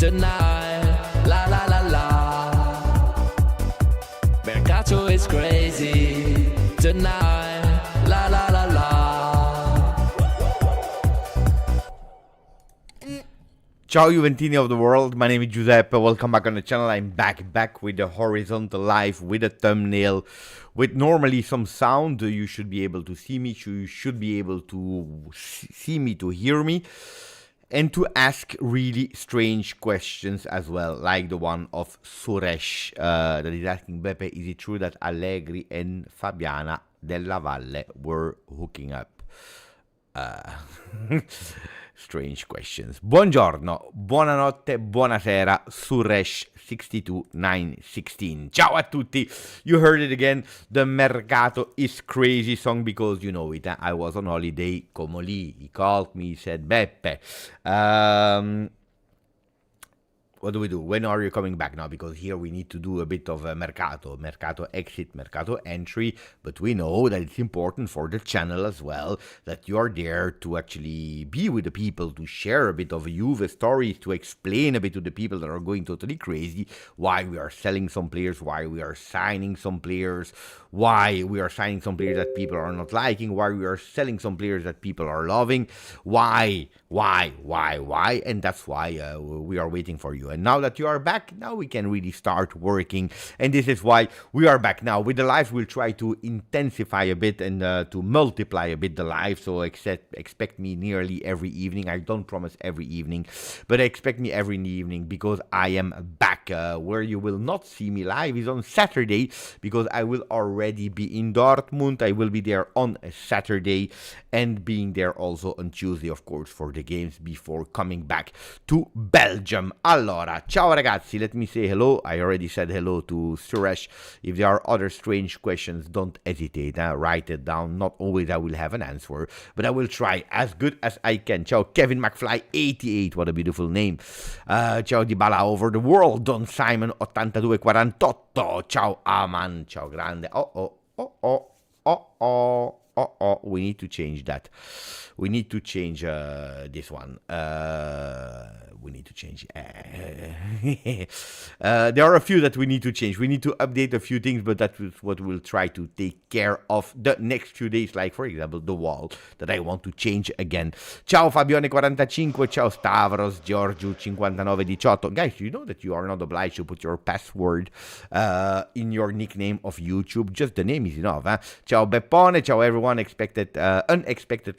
tonight. La la la la. Mercato is crazy tonight. La la la la. Ciao Juventini of the world, my name is Giuseppe, welcome back on the channel. I'm back with the horizontal live, with a thumbnail, with normally some sound. You should be able to see me, you should be able to see me, to hear me, and to ask really strange questions as well, like the one of Suresh that is asking, Beppe, is it true that Allegri and Fabiana Della Valle were hooking up? Strange questions. Buongiorno, buonanotte, buonasera, Suresh62916. Ciao a tutti. You heard it again. The Mercato is crazy song because you know it. I was on holiday. Comoli. He called me, he said, Beppe, what do we do? When are you coming back now? Because here we need to do a bit of a Mercato exit, Mercato entry. But we know that it's important for the channel as well that you are there to actually be with the people, to share a bit of Juve stories, to explain a bit to the people that are going totally crazy why we are selling some players, why we are signing some players, why we are signing some players that people are not liking, why we are selling some players that people are loving, why, and that's why we are waiting for you. And now that you are back, now we can really start working, and this is why we are back now. With the lives, we'll try to intensify a bit and to multiply a bit the live, so expect me nearly every evening. I don't promise every evening, but expect me every evening because I am back. Where you will not see me live is on Saturday, because I will already be in Dortmund. I will be there on a Saturday, and being there also on Tuesday, of course, for the games before coming back to Belgium. Allora, ciao ragazzi, let me say hello. I already said hello to Suresh. If there are other strange questions, don't hesitate, write it down. Not always I will have an answer, but I will try as good as I can. Ciao Kevin McFly 88, what a beautiful name. Ciao Dybala over the world, Don Simon 8248. Ciao Aman, ciao grande. We need to change that. We need to change this one. We need to change. There are a few that we need to change. We need to update a few things, but that is what we'll try to take care of the next few days. Like, for example, the wall that I want to change again. Ciao Fabione45. Ciao Stavros Giorgio5918. Guys, you know that you are not obliged to put your password in your nickname of YouTube. Just the name is enough. Ciao Beppone. Ciao everyone. Unexpected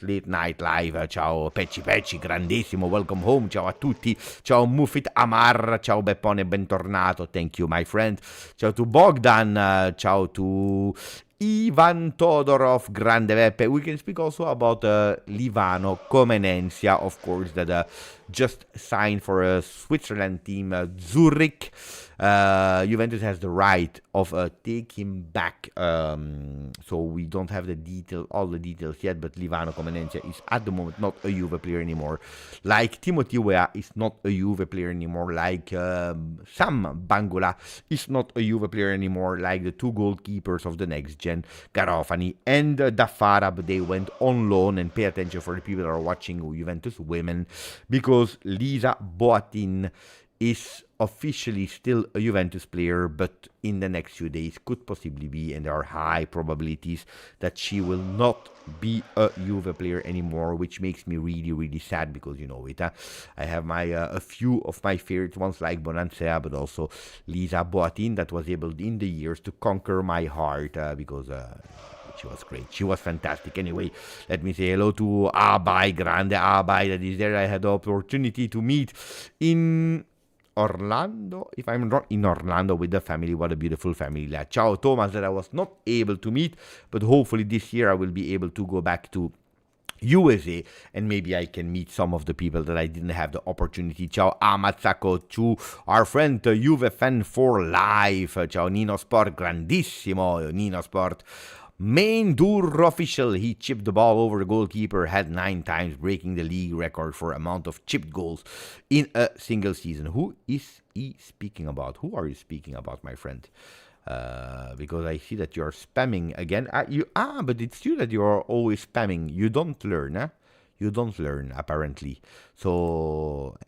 late night live. Ciao Pecci, grandissimo. Welcome home. Ciao a tutti. Ciao Mufit Amar. Ciao Beppone, bentornato. Thank you, my friend. Ciao to Bogdan. Ciao to Ivan Todorov, grande Beppe. We can speak also about Livano Comenencia, of course, that just signed for a Switzerland team, Zurich. Juventus has the right of take him back, so we don't have all the details yet, but Livano Comenencia is at the moment not a Juve player anymore, like Timothy Weah is not a Juve player anymore, like Sam Bangula is not a Juve player anymore, like the two goalkeepers of the next gen, Garofani and Dafarab. They went on loan, and pay attention for the people that are watching Juventus women, because Lisa Boatin is officially still a Juventus player, but in the next few days could possibly be, and there are high probabilities that she will not be a Juve player anymore, which makes me really, really sad, because you know it. I have a few of my favorite ones like Bonansea, but also Lisa Boatin, that was able in the years to conquer my heart, because she was great. She was fantastic. Anyway, let me say hello to Abai, grande Abai, that is there. I had the opportunity to meet in Orlando, if I'm wrong, in Orlando with the family. What a beautiful family. Ciao Thomas, that I was not able to meet, but hopefully this year I will be able to go back to USA, and maybe I can meet some of the people that I didn't have the opportunity. Ciao Amazzako, to our friend Juve fan for life. Ciao Nino Sport, grandissimo Nino Sport. Main Durro official, he chipped the ball over the goalkeeper, had 9 times, breaking the league record for amount of chipped goals in a single season. Who is he speaking about? Who are you speaking about, my friend? Because I see that you're spamming again. But it's true that you're always spamming. You don't learn, You don't learn, apparently. So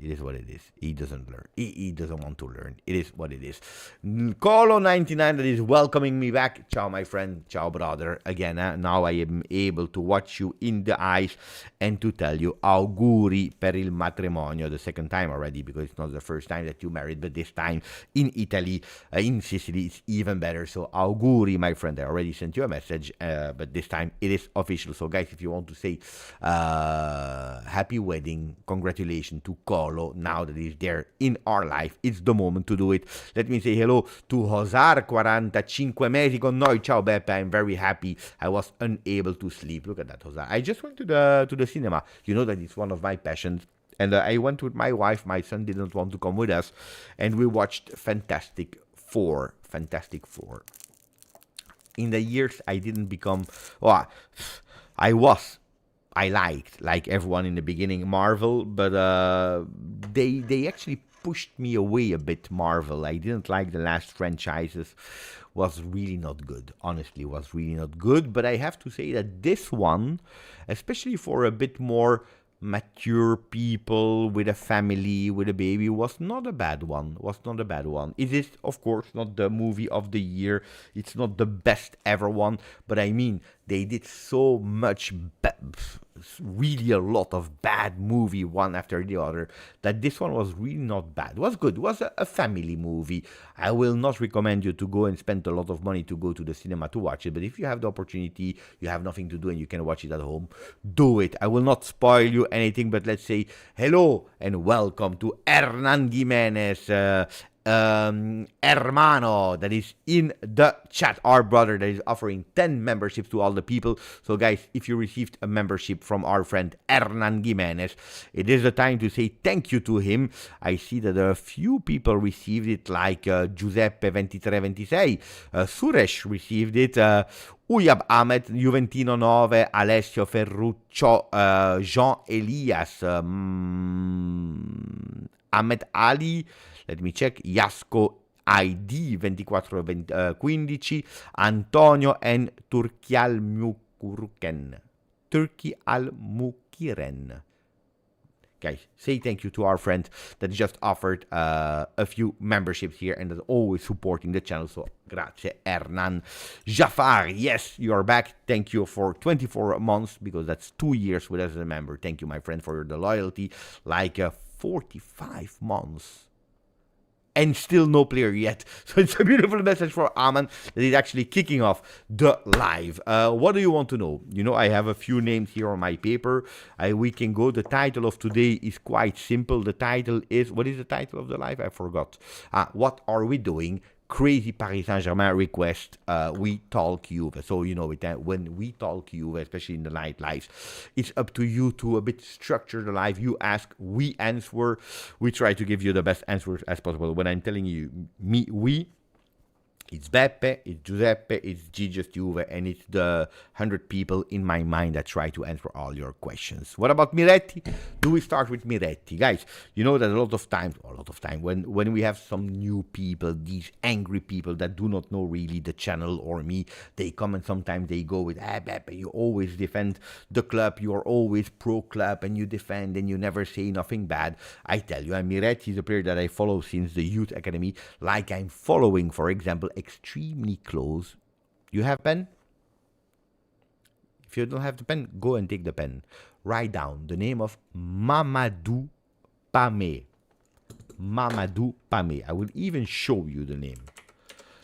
It is what it is. He doesn't learn. He doesn't want to learn. It is what it is. Kolo99 that is welcoming me back. Ciao, my friend. Ciao, brother. Again, now I am able to watch you in the eyes and to tell you auguri per il matrimonio. The second time already, because it's not the first time that you married, but this time in Italy, in Sicily, it's even better. So auguri, my friend. I already sent you a message, but this time it is official. So guys, if you want to say happy wedding, congratulations to Kolo, now that he's there in our life, it's the moment to do it. Let me say hello to Hosar, 45 mesi con noi. Ciao Beppe, I'm very happy. I was unable to sleep. Look at that, Hosar. I just went to the cinema. You know that it's one of my passions. And I went with my wife. My son didn't want to come with us. And we watched Fantastic Four. Fantastic Four. In the years I didn't become... Oh, I liked, like everyone in the beginning, Marvel, but they actually pushed me away a bit, Marvel. I didn't like the last franchises. Was really not good. Honestly, was really not good. But I have to say that this one, especially for a bit more mature people with a family, with a baby, was not a bad one. It is, of course, not the movie of the year. It's not the best ever one. But I mean, they did so much, really a lot of bad movie one after the other, that this one was really not bad. It was good. It was a family movie. I will not recommend you to go and spend a lot of money to go to the cinema to watch it. But if you have the opportunity, you have nothing to do and you can watch it at home, do it. I will not spoil you anything, but let's say hello and welcome to Hernan Jimenez, Hermano, that is in the chat, our brother that is offering 10 memberships to all the people. So guys, if you received a membership from our friend Hernan Jimenez, it is the time to say thank you to him. I see that a few people received it, like Giuseppe 2326, Suresh received it, Uyab Ahmed, Juventino 9, Alessio Ferruccio, Jean Elias, Ahmed Ali, let me check, Iasko ID 2415, Antonio and Turki Al-Mukiren. Guys, say thank you to our friend that just offered a few memberships here and is always supporting the channel. So, grazie, Hernan. Jafar, yes, you are back. Thank you for 24 months, because that's 2 years with us as a member. Thank you, my friend, for the loyalty. Like 45 months. And still no player yet. So it's a beautiful message for Aman that is actually kicking off the live. What do you want to know? You know, I have a few names here on my paper. We can go. The title of today is quite simple. The title is... What is the title of the live? I forgot. What are we doing? Crazy Paris Saint-Germain request, we talk Juve. So, you know, when we talk Juve, especially in the night lives, it's up to you to a bit structure the live. You ask, we answer. We try to give you the best answers as possible. When I'm telling you, we, it's Beppe, it's Giuseppe, it's GJustjuve, and it's the 100 people in my mind that try to answer all your questions. What about Miretti? Do we start with Miretti? Guys, you know that a lot of time, when we have some new people, these angry people that do not know really the channel or me, they come and sometimes they go with, Beppe, you always defend the club, you are always pro-club, and you defend, and you never say nothing bad. I tell you, Miretti is a player that I follow since the youth academy, like I'm following, for example, extremely close. You have pen? If you don't have the pen, go and take the pen. Write down the name of Mamadou Pame. Mamadou Pame. I will even show you the name.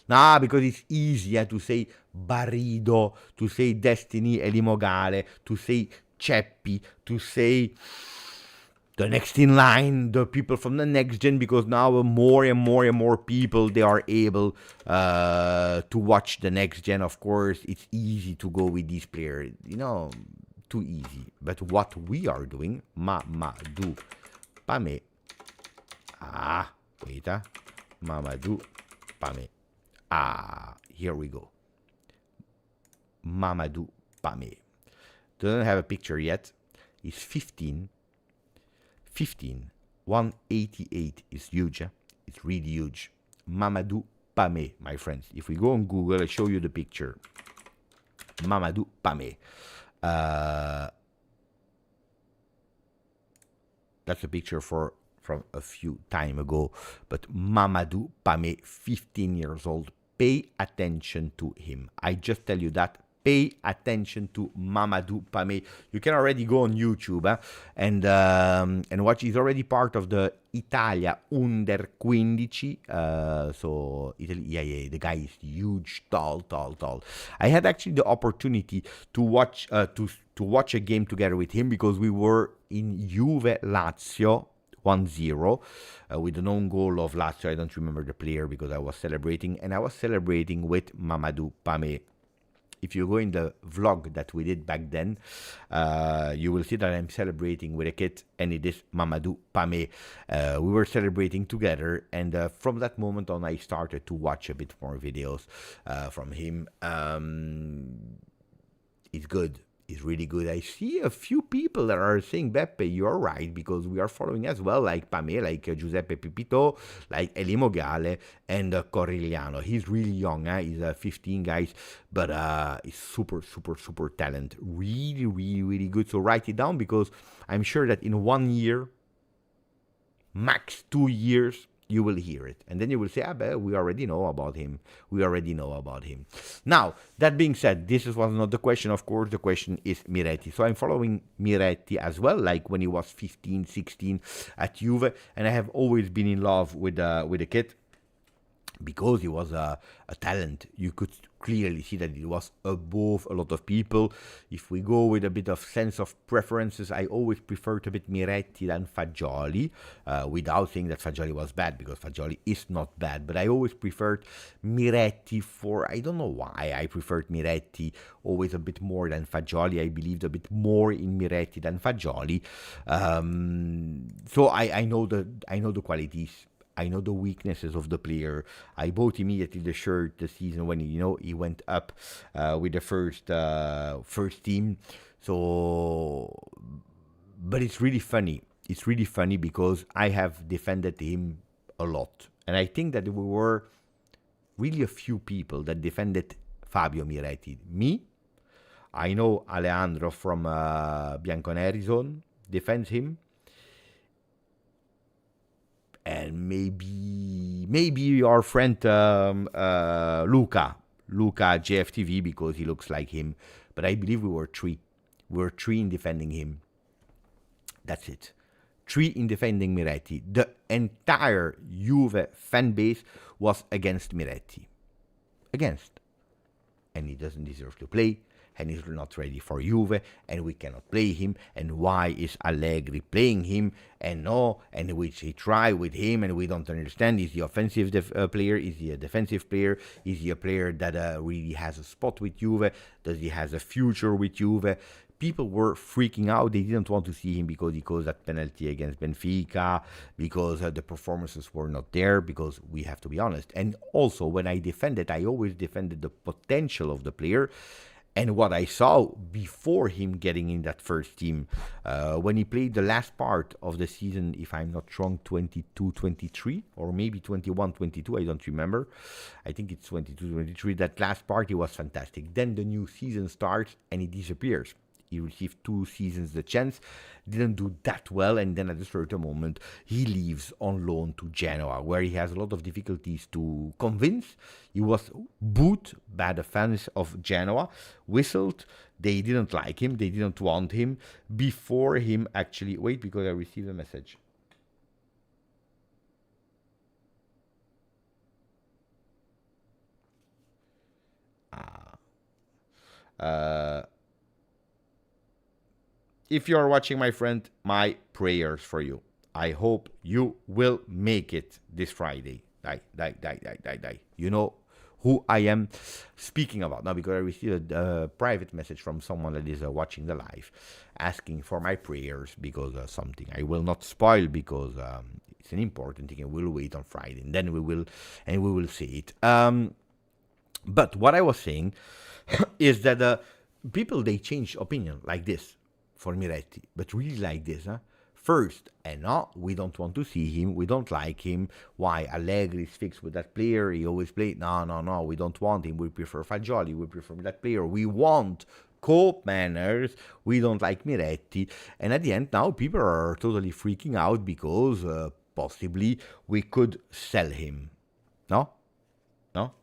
Because it's easier to say Barido, to say Destiny Elimogale, to say Ceppi, to say the next in line, the people from the next gen, because now more and more people, they are able to watch the next gen. Of course, it's easy to go with these players, you know, too easy. But what we are doing, Mamadou Pame. Mamadou Pame. Here we go. Mamadou Pame. Doesn't have a picture yet. He's 15. 188 is huge. It's really huge. Mamadou Pame, my friends. If we go on Google, I'll show you the picture. Mamadou Pame. That's a picture for from a few time ago, but Mamadou Pamé, 15 years old. Pay attention to him. I just tell you that. Pay attention to Mamadou Pamé. You can already go on YouTube and watch. He's already part of the Italia Under 15. So Italy, yeah, the guy is huge, tall. I had actually the opportunity to watch to watch a game together with him because we were in Juve Lazio 1-0 with an own goal of Laacho. I don't remember the player because I was celebrating, and I was celebrating with Mamadou Pamé. If you go in the vlog that we did back then, you will see that I'm celebrating with a kid, and it is Mamadou Pamé. We were celebrating together, and from that moment on, I started to watch a bit more videos from him. It's good. Is really good. I see a few people that are saying, Beppe, you're right, because we are following as well, like Pamé, like Giuseppe Pipito, like Eli Mogale, and Corigliano. He's really young, he's 15, guys, but he's super talent. Really good. So write it down, because I'm sure that in 1 year, max 2 years, you will hear it. And then you will say, we already know about him. Now, that being said, this was not the question. Of course, the question is Miretti. So I'm following Miretti as well, like when he was 15, 16 at Juve. And I have always been in love with the kid, because he was a talent. You could clearly see that he was above a lot of people. If we go with a bit of sense of preferences, I always preferred a bit Miretti than Fagioli, without saying that Fagioli was bad, because Fagioli is not bad. But I always preferred Miretti I don't know why, I preferred Miretti always a bit more than Fagioli. I believed a bit more in Miretti than Fagioli. So I know the qualities. I know the weaknesses of the player. I bought immediately the shirt the season when he went up with the first team. So, but it's really funny. It's really funny because I have defended him a lot, and I think that we were really a few people that defended Fabio Miretti. Me, I know Alejandro from Bianconeri zone defends him. And maybe our friend Luca JFTV, because he looks like him. But I believe we were three. We were three in defending him. That's it. 3 in defending Miretti. The entire Juve fan base was against Miretti. Against. And he doesn't deserve to play. And he's not ready for Juve, and we cannot play him. And why is Allegri playing him? And which he try with him, and we don't understand. Is he offensive player? Is he a defensive player? Is he a player that really has a spot with Juve? Does he has a future with Juve? People were freaking out. They didn't want to see him because he caused that penalty against Benfica, because the performances were not there, because we have to be honest. And also, when I defended, I always defended the potential of the player. And what I saw before him getting in that first team, when he played the last part of the season, if I'm not wrong, 22-23, or maybe 21-22, I don't remember. I think it's 22-23. That last part, he was fantastic. Then the new season starts and he disappears. He received 2 seasons the chance, didn't do that well, and then at a certain moment, he leaves on loan to Genoa, where he has a lot of difficulties to convince. He was booed by the fans of Genoa, whistled. They didn't like him. They didn't want him. Before him actually... Wait, because I received a message. If you are watching, my friend, my prayers for you. I hope you will make it this Friday. Die. You know who I am speaking about now, because I received a private message from someone that is watching the live, asking for my prayers because something I will not spoil, because it's an important thing, and we'll wait on Friday, and then we will see it. But what I was saying is that people, they change opinion like this for Miretti, but really like this, First, no, we don't want to see him, we don't like him. Why? Allegri is fixed with that player, he always plays. No, we don't want him, we prefer Fagioli, we prefer that player, we want Cope manners, we don't like Miretti. And at the end, now people are totally freaking out because possibly we could sell him. No? No?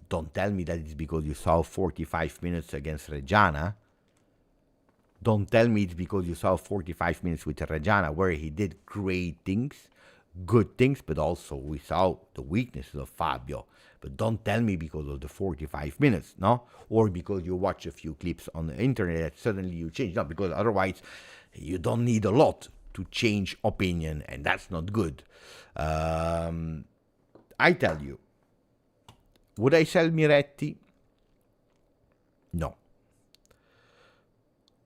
Don't tell me that it's because you saw 45 minutes against Reggiana. Don't tell me it's because you saw 45 minutes with Reggiana where he did great things, good things, but also we saw the weaknesses of Fabio. But don't tell me because of the 45 minutes, no? Or because you watch a few clips on the internet that suddenly you change. No, because otherwise you don't need a lot to change opinion, and that's not good. I tell you, would I sell Miretti? No.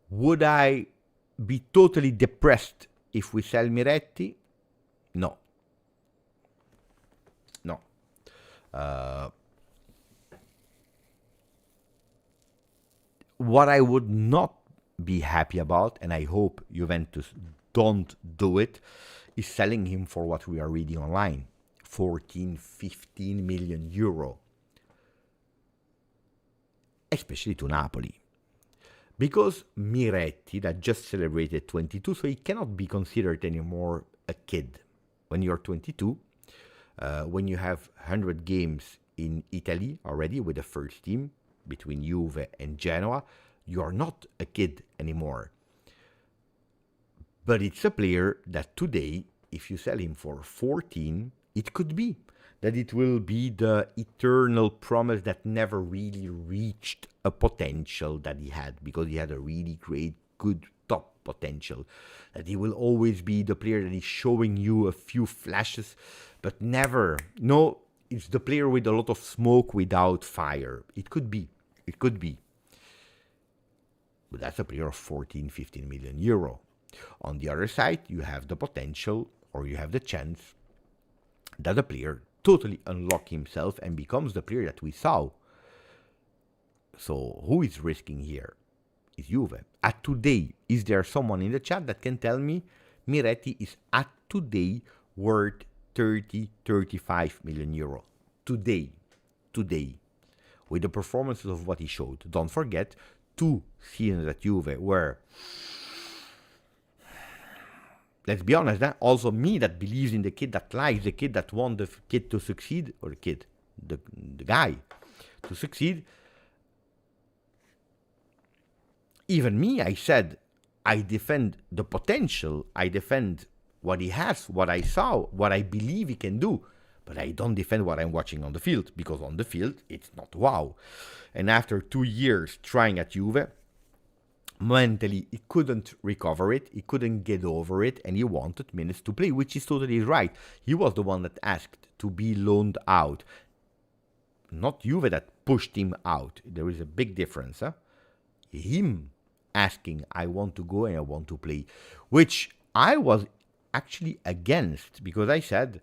Would I be totally depressed if we sell Miretti? No. No. What I would not be happy about, and I hope Juventus don't do it, is selling him for what we are reading online. 14, 15 million euro. Especially to Napoli. Because Miretti, that just celebrated 22, so he cannot be considered anymore a kid. When you're 22, when you have 100 games in Italy already with the first team, between Juve and Genoa, you are not a kid anymore. But it's a player that today, if you sell him for 14, it could be that it will be the eternal promise that never really reached a potential that he had, because he had a really great, good top potential. That he will always be the player that is showing you a few flashes, but never. No, it's the player with a lot of smoke without fire. It could be. It could be. But that's a player of 14, 15 million euro. On the other side, you have the potential, or you have the chance, that a player totally unlock himself and becomes the player that we saw. So who is risking here? Is Juve. At today, is there someone in the chat that can tell me Miretti is at today worth 30, 35 million euro? Today. With the performances of what he showed. Don't forget, 2 seasons at Juve were, let's be honest, also me that believes in the kid that likes the kid that want the kid to succeed, or the guy to succeed. Even me, I said, I defend the potential, I defend what he has, what I saw, what I believe he can do, but I don't defend what I'm watching on the field, because on the field, it's not wow. And after 2 years trying at Juve, mentally, he couldn't recover it, he couldn't get over it, and he wanted minutes to play, which is totally right. He was the one that asked to be loaned out. Not Juve that pushed him out. There is a big difference. Him asking, I want to go and I want to play, which I was actually against, because I said,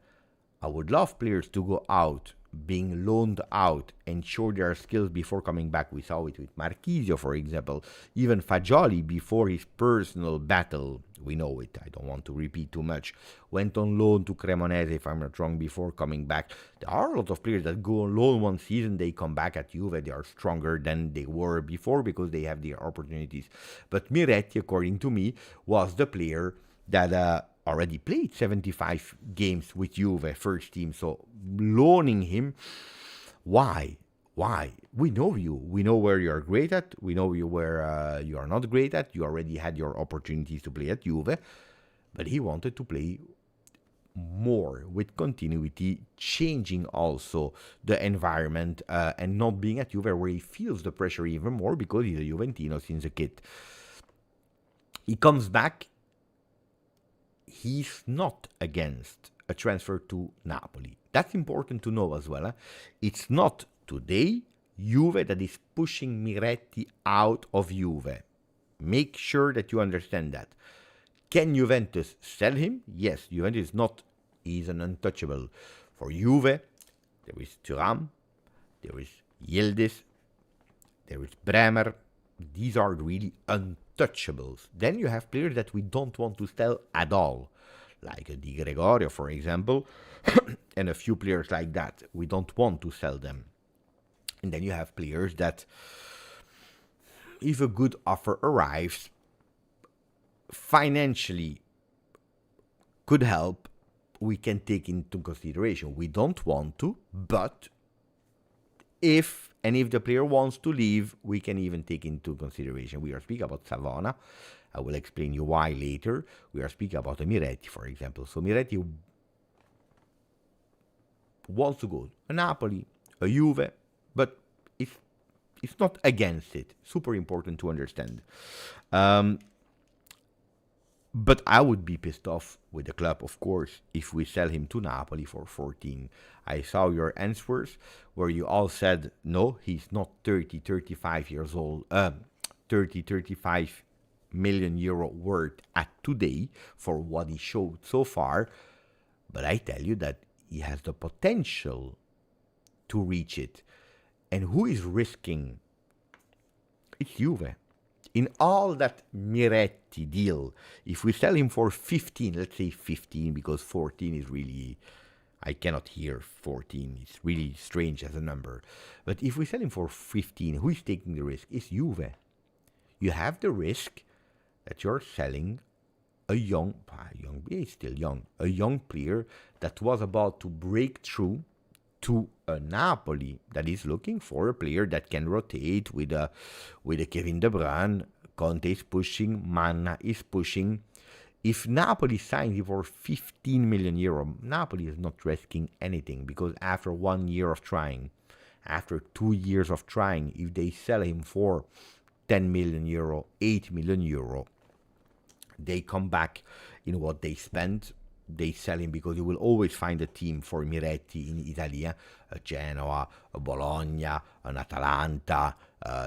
I would love players to go out, being loaned out and show their skills before coming back. We saw it with Marchisio, for example. Even Fagioli, before his personal battle, we know it, I don't want to repeat too much, went on loan to Cremonese, if I'm not wrong, before coming back. There are a lot of players that go on loan one season, they come back at Juve, they are stronger than they were before because they have their opportunities. But Miretti, according to me, was the player that already played 75 games with Juve first team, so loaning him, why? We know you. We know where you are great at. We know you where you are not great at. You already had your opportunities to play at Juve, but he wanted to play more with continuity, changing also the environment and not being at Juve where he feels the pressure even more because he's a Juventino since a kid. He comes back. He's not against a transfer to Napoli. That's important to know as well. It's not today Juve that is pushing Miretti out of Juve. Make sure that you understand that. Can Juventus sell him? Yes, Juventus is not. He's an untouchable. For Juve, there is Thuram, there is Yildiz, there is Bremer. These are really untouchables. Then you have players that we don't want to sell at all, like a Di Gregorio, for example, and a few players like that. We don't want to sell them. And then you have players that, if a good offer arrives, financially could help, we can take into consideration. We don't want to, but if the player wants to leave, we can even take into consideration. We are speaking about Savona. I will explain you why later. We are speaking about a Miretti, for example. So Miretti wants to go to Napoli, a Juve, but it's not against it. Super important to understand. But I would be pissed off with the club, of course, if we sell him to Napoli for 14. I saw your answers where you all said, no, he's not 35 years old, 35 million euro worth at today for what he showed so far. But I tell you that he has the potential to reach it. And who is risking? It's Juve. In all that Miretti deal, if we sell him for 15, let's say 15, because 14 is really, I cannot hear 14. It's really strange as a number. But if we sell him for 15, who is taking the risk? It's Juve. You have the risk that you're selling a he's still young, a young player that was about to break through to a Napoli that is looking for a player that can rotate with a Kevin De Bruyne. Conte is pushing, Manna is pushing. If Napoli signs him for 15 million euro, Napoli is not risking anything, because after 1 year of trying, after 2 years of trying, if they sell him for 10 million euro, 8 million euro, they come back in what they spent. They sell him because you will always find a team for Miretti in Italy, a Genoa, a Bologna, an Atalanta.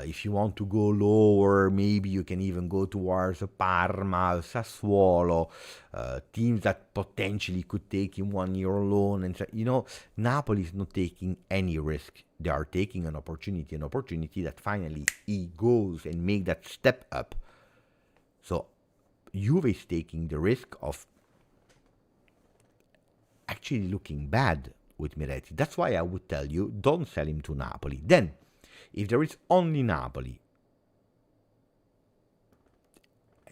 If you want to go lower, maybe you can even go towards a Parma, Sassuolo, teams that potentially could take him 1 year loan. And Napoli is not taking any risk. They are taking an opportunity that finally he goes and make that step up. So Juve is taking the risk of actually looking bad with Miretti. That's why I would tell you, don't sell him to Napoli. Then, if there is only Napoli,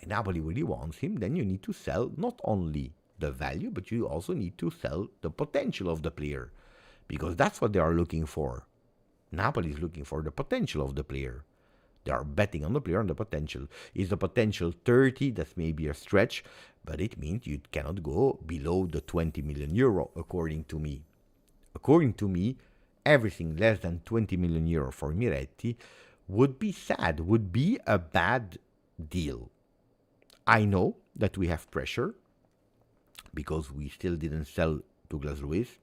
and Napoli really wants him, then you need to sell not only the value, but you also need to sell the potential of the player, because that's what they are looking for. Napoli is looking for the potential of the player. They are betting on the player and the potential. Is the potential 30? That's maybe a stretch, but it means you cannot go below the 20 million euro, according to me. According to me, everything less than 20 million euro for Miretti would be sad, would be a bad deal. I know that we have pressure because we still didn't sell Douglas Luiz.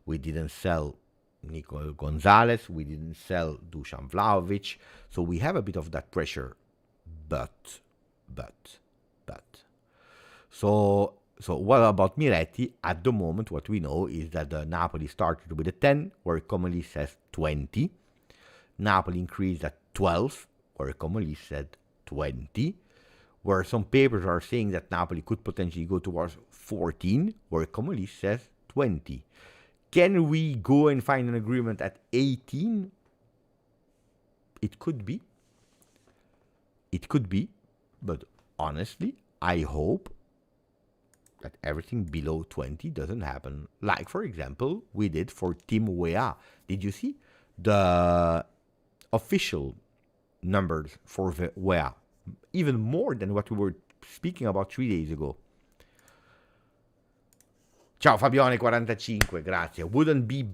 We didn't sell Nico Gonzalez, we didn't sell Dusan Vlahovic, so we have a bit of that pressure. But. So what about Miretti? At the moment, what we know is that Napoli started with a 10, where it commonly says 20. Napoli increased at 12, where it commonly said 20. Where some papers are saying that Napoli could potentially go towards 14, where it commonly says 20. Can we go and find an agreement at 18? It could be. But honestly, I hope that everything below 20 doesn't happen. Like, for example, we did for Team Weah. Did you see the official numbers for Weah? Even more than what we were speaking about 3 days ago. Ciao Fabione 45, grazie. Wouldn't be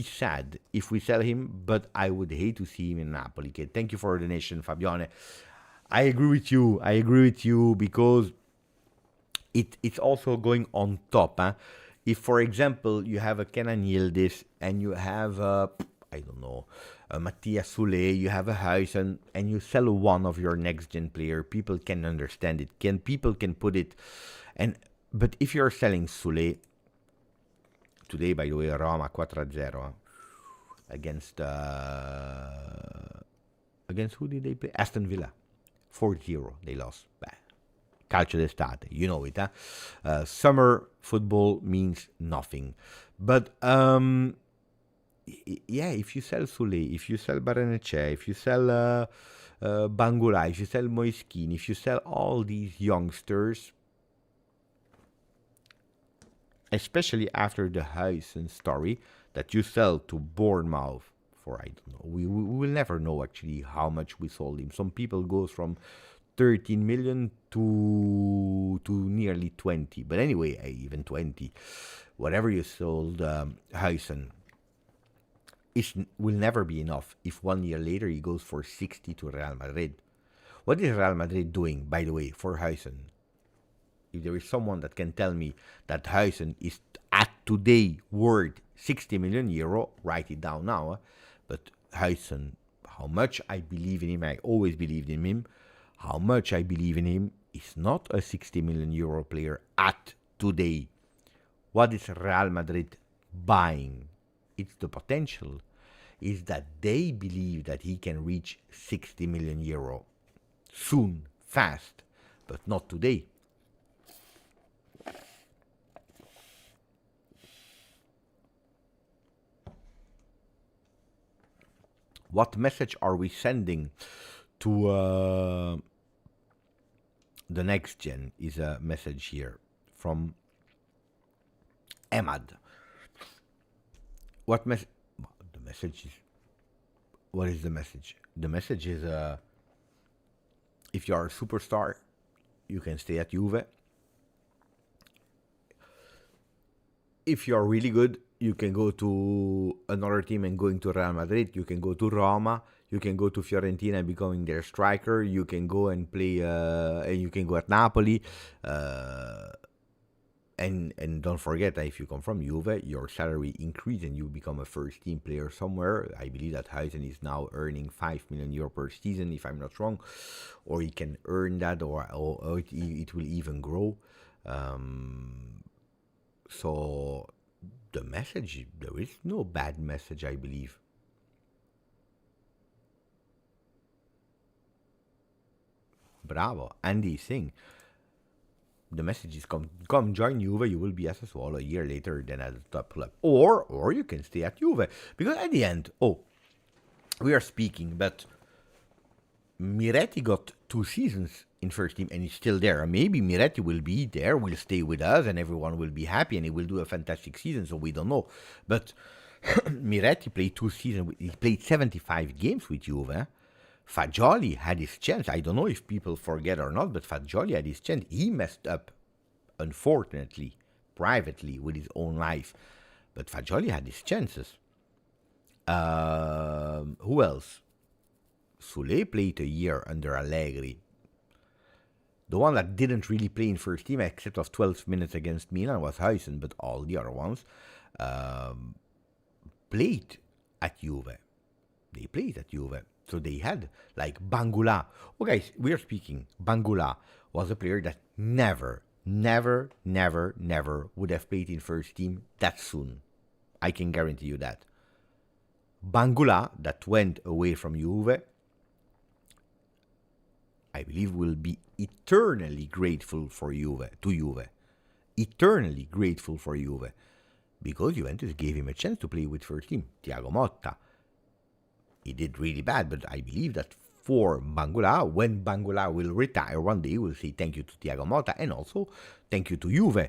sad if we sell him, but I would hate to see him in Napoli. Okay? Thank you for the donation, Fabione. I agree with you because it's also going on top. If, for example, you have a Kenan Yildiz and you have Mattia Sule, you have a Huijsen, and you sell one of your next-gen player, people can understand it. People can put it... But if you're selling Sule, today, by the way, Roma 4-0 against who did they play? Aston Villa 4-0. They lost. Calcio d'estate, you know it. Summer football means nothing. But if you sell Sule, if you sell Baranece, if you sell Bangula, if you sell Moiskin, if you sell all these youngsters, especially after the Huijsen story that you sell to Bournemouth for, I don't know, we will never know actually how much we sold him. Some people goes from 13 million to nearly 20, but anyway, even 20, whatever you sold Huijsen will never be enough if 1 year later he goes for 60 to Real Madrid. What is Real Madrid doing, by the way, for Huijsen? If there is someone that can tell me that Huijsen is at today worth 60 million euro, write it down now. But Huijsen, how much I believe in him, I always believed in him, how much I believe in him, is not a 60 million euro player at today. What is Real Madrid buying? It's the potential. Is that they believe that he can reach 60 million euro soon, fast, but not today. What message are we sending to the next gen? Is a message here from Ahmad. What message? The message is. What is the message? The message is if you are a superstar, you can stay at Juve. If you are really good, you can go to another team and going to Real Madrid. You can go to Roma. You can go to Fiorentina and becoming their striker. You can go and play, and you can go at Napoli. And don't forget that if you come from Juve, your salary increases and you become a first team player somewhere. I believe that Huijsen is now earning 5 million euro per season, if I'm not wrong, or he can earn that, or it will even grow. So the message, there is no bad message, I believe. Bravo, Andy Singh. The message is come join Juve, you will be as well a year later than at the top club. Or you can stay at Juve. Because at the end, we are speaking, but Miretti got 2 seasons in first team and he's still there. Maybe Miretti will be there, will stay with us, and everyone will be happy and he will do a fantastic season, so we don't know. But Miretti played 2 seasons, he played 75 games with Juve. Fagioli had his chance. I don't know if people forget or not, but Fagioli had his chance. He messed up, unfortunately, privately with his own life. But Fagioli had his chances. Who else? Soule played a year under Allegri. The one that didn't really play in first team, except of 12 minutes against Milan, was Huijsen, but all the other ones played at Juve. They played at Juve. So they had, like, Bangula. Oh, guys, we are speaking. Bangula was a player that never would have played in first team that soon. I can guarantee you that. Bangula, that went away from Juve, I believe will be eternally grateful for Juve, to Juve. Eternally grateful for Juve. Because Juventus gave him a chance to play with first team. Thiago Motta. He did really bad, but I believe that for Bangula, when Bangula will retire one day, we'll say thank you to Thiago Motta and also thank you to Juve.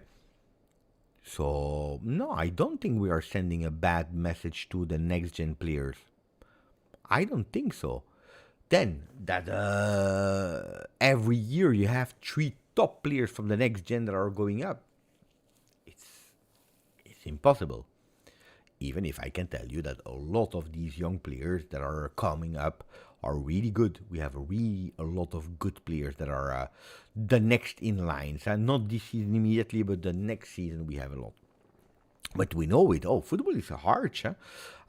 So, no, I don't think we are sending a bad message to the next-gen players. I don't think so. Then, that every year you have 3 top players from the next gen that are going up, it's impossible. Even if I can tell you that a lot of these young players that are coming up are really good. We have a lot of good players that are the next in lines. And not this season immediately, but the next season we have a lot. But we know it. Football is hard. Huh?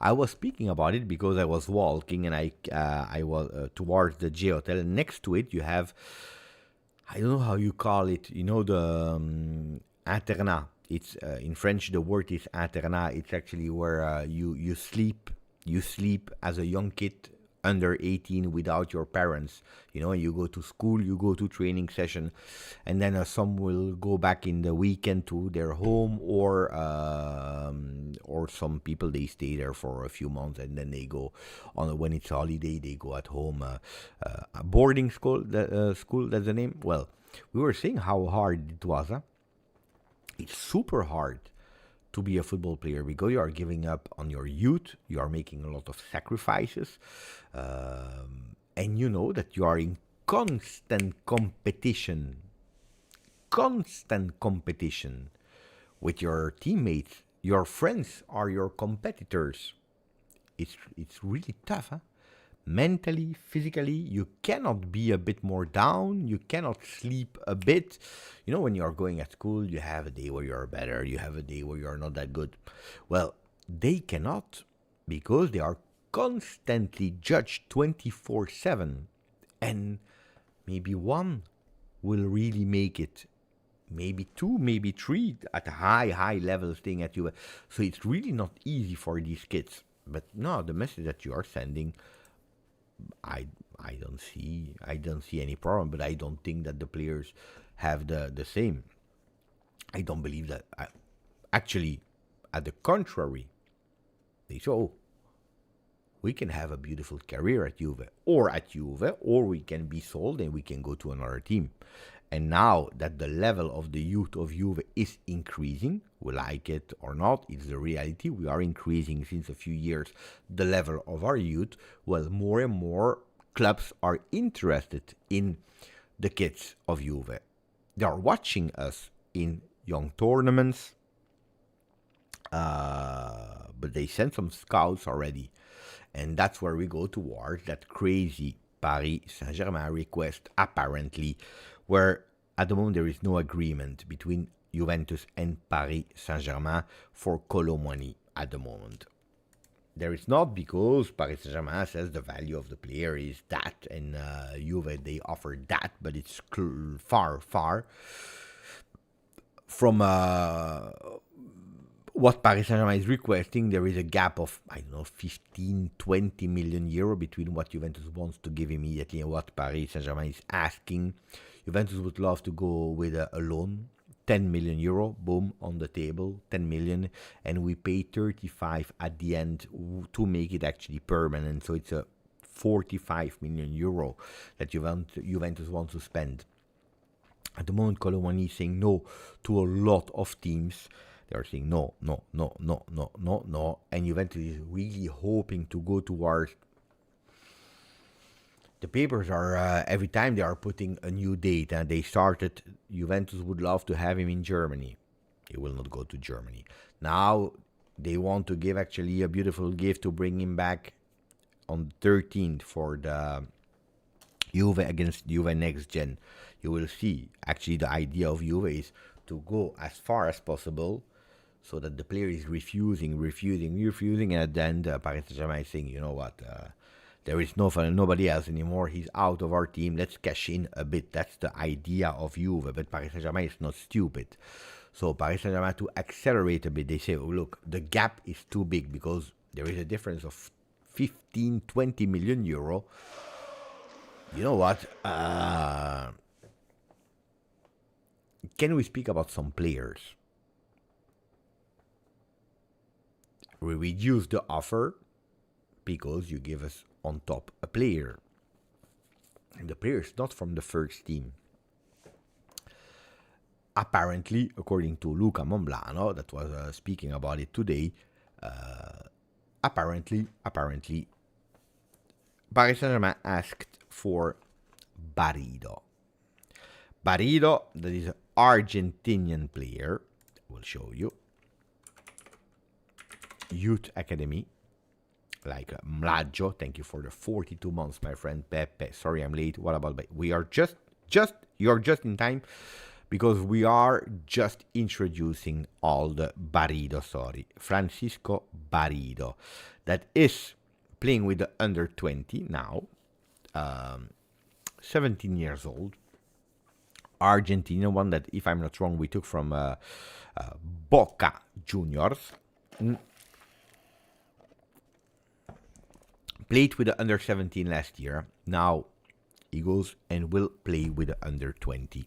I was speaking about it because I was walking and I was towards the J Hotel. Next to it, you have, I don't know how you call it. You know the internat. It's in French. The word is internat. It's actually where you sleep. You sleep as a young kid under 18 without your parents. You know, you go to school, you go to training session, and then some will go back in the weekend to their home, or some people, they stay there for a few months and then they go on when it's holiday, they go at home. A boarding school, school, that's the name. Well, we were saying how hard it was. Huh? It's super hard. to be a football player because you are giving up on your youth, you are making a lot of sacrifices, and you know that you are in constant competition with your teammates. Your friends are your competitors. It's really tough, huh? Mentally, physically, you cannot be a bit more down. You cannot sleep a bit. You know, when you are going at school, you have a day where you are better. You have a day where you are not that good. Well, they cannot because they are constantly judged 24/7. And maybe one will really make it. Maybe two, maybe three at a high level staying at you. So it's really not easy for these kids. But no, the message that you are sending, I don't see any problem. But I don't think that the players have the same. I don't believe that. Actually, at the contrary, they say, oh, we can have a beautiful career at Juve, or we can be sold and we can go to another team. And now that the level of the youth of Juve is increasing, we like it or not, it's the reality. We are increasing since a few years the level of our youth. Well, more and more clubs are interested in the kids of Juve. They are watching us in young tournaments, but they sent some scouts already. And that's where we go towards that crazy Paris Saint-Germain request, apparently, where at the moment there is no agreement between Juventus and Paris Saint-Germain for Kolo Muani at the moment. There is not, because Paris Saint-Germain says the value of the player is that, and Juve, they offer that, but it's far from what Paris Saint-Germain is requesting. There is a gap of, 15-20 million euro between what Juventus wants to give immediately and what Paris Saint-Germain is asking. Juventus would love to go with a loan, 10 million euro, boom, on the table, 10 million, and we pay 35 at the end to make it actually permanent. So it's a 45 million euro that Juventus wants to spend. At the moment, Kolo Muani is saying no to a lot of teams. They are saying no, and Juventus is really hoping to go towards. The papers are, every time they are putting a new date, and they started, Juventus would love to have him in Germany. He will not go to Germany. Now, they want to give actually a beautiful gift to bring him back on the 13th for the Juve against Juve Next Gen. You will see, actually, the idea of Juve is to go as far as possible so that the player is refusing, and at the end, Paris Saint-Germain is saying, you know what, there is nobody else anymore. He's out of our team. Let's cash in a bit. That's the idea of Juve. But Paris Saint-Germain is not stupid. So Paris Saint-Germain, to accelerate a bit, they say, oh, look, the gap is too big because there is a difference of 15-20 million euro. You know what? Can we speak about some players? We reduce the offer because you give us on top a player. And the player is not from the first team. Apparently, according to Luca Monblano, that was speaking about it today, apparently, Paris Saint-Germain asked for Barido. Barido, that is an Argentinian player, I will show you. Youth Academy, like Laacho. Thank you for the 42 months, my friend Pepe. Sorry I'm late. What about we are you're just in time because we are just introducing all the Barido, Francisco Barido, that is playing with the under 20 now, 17 years old, Argentina one that, if I'm not wrong, we took from Boca Juniors. Played with the under 17 last year. Now he goes and will play with the under 20.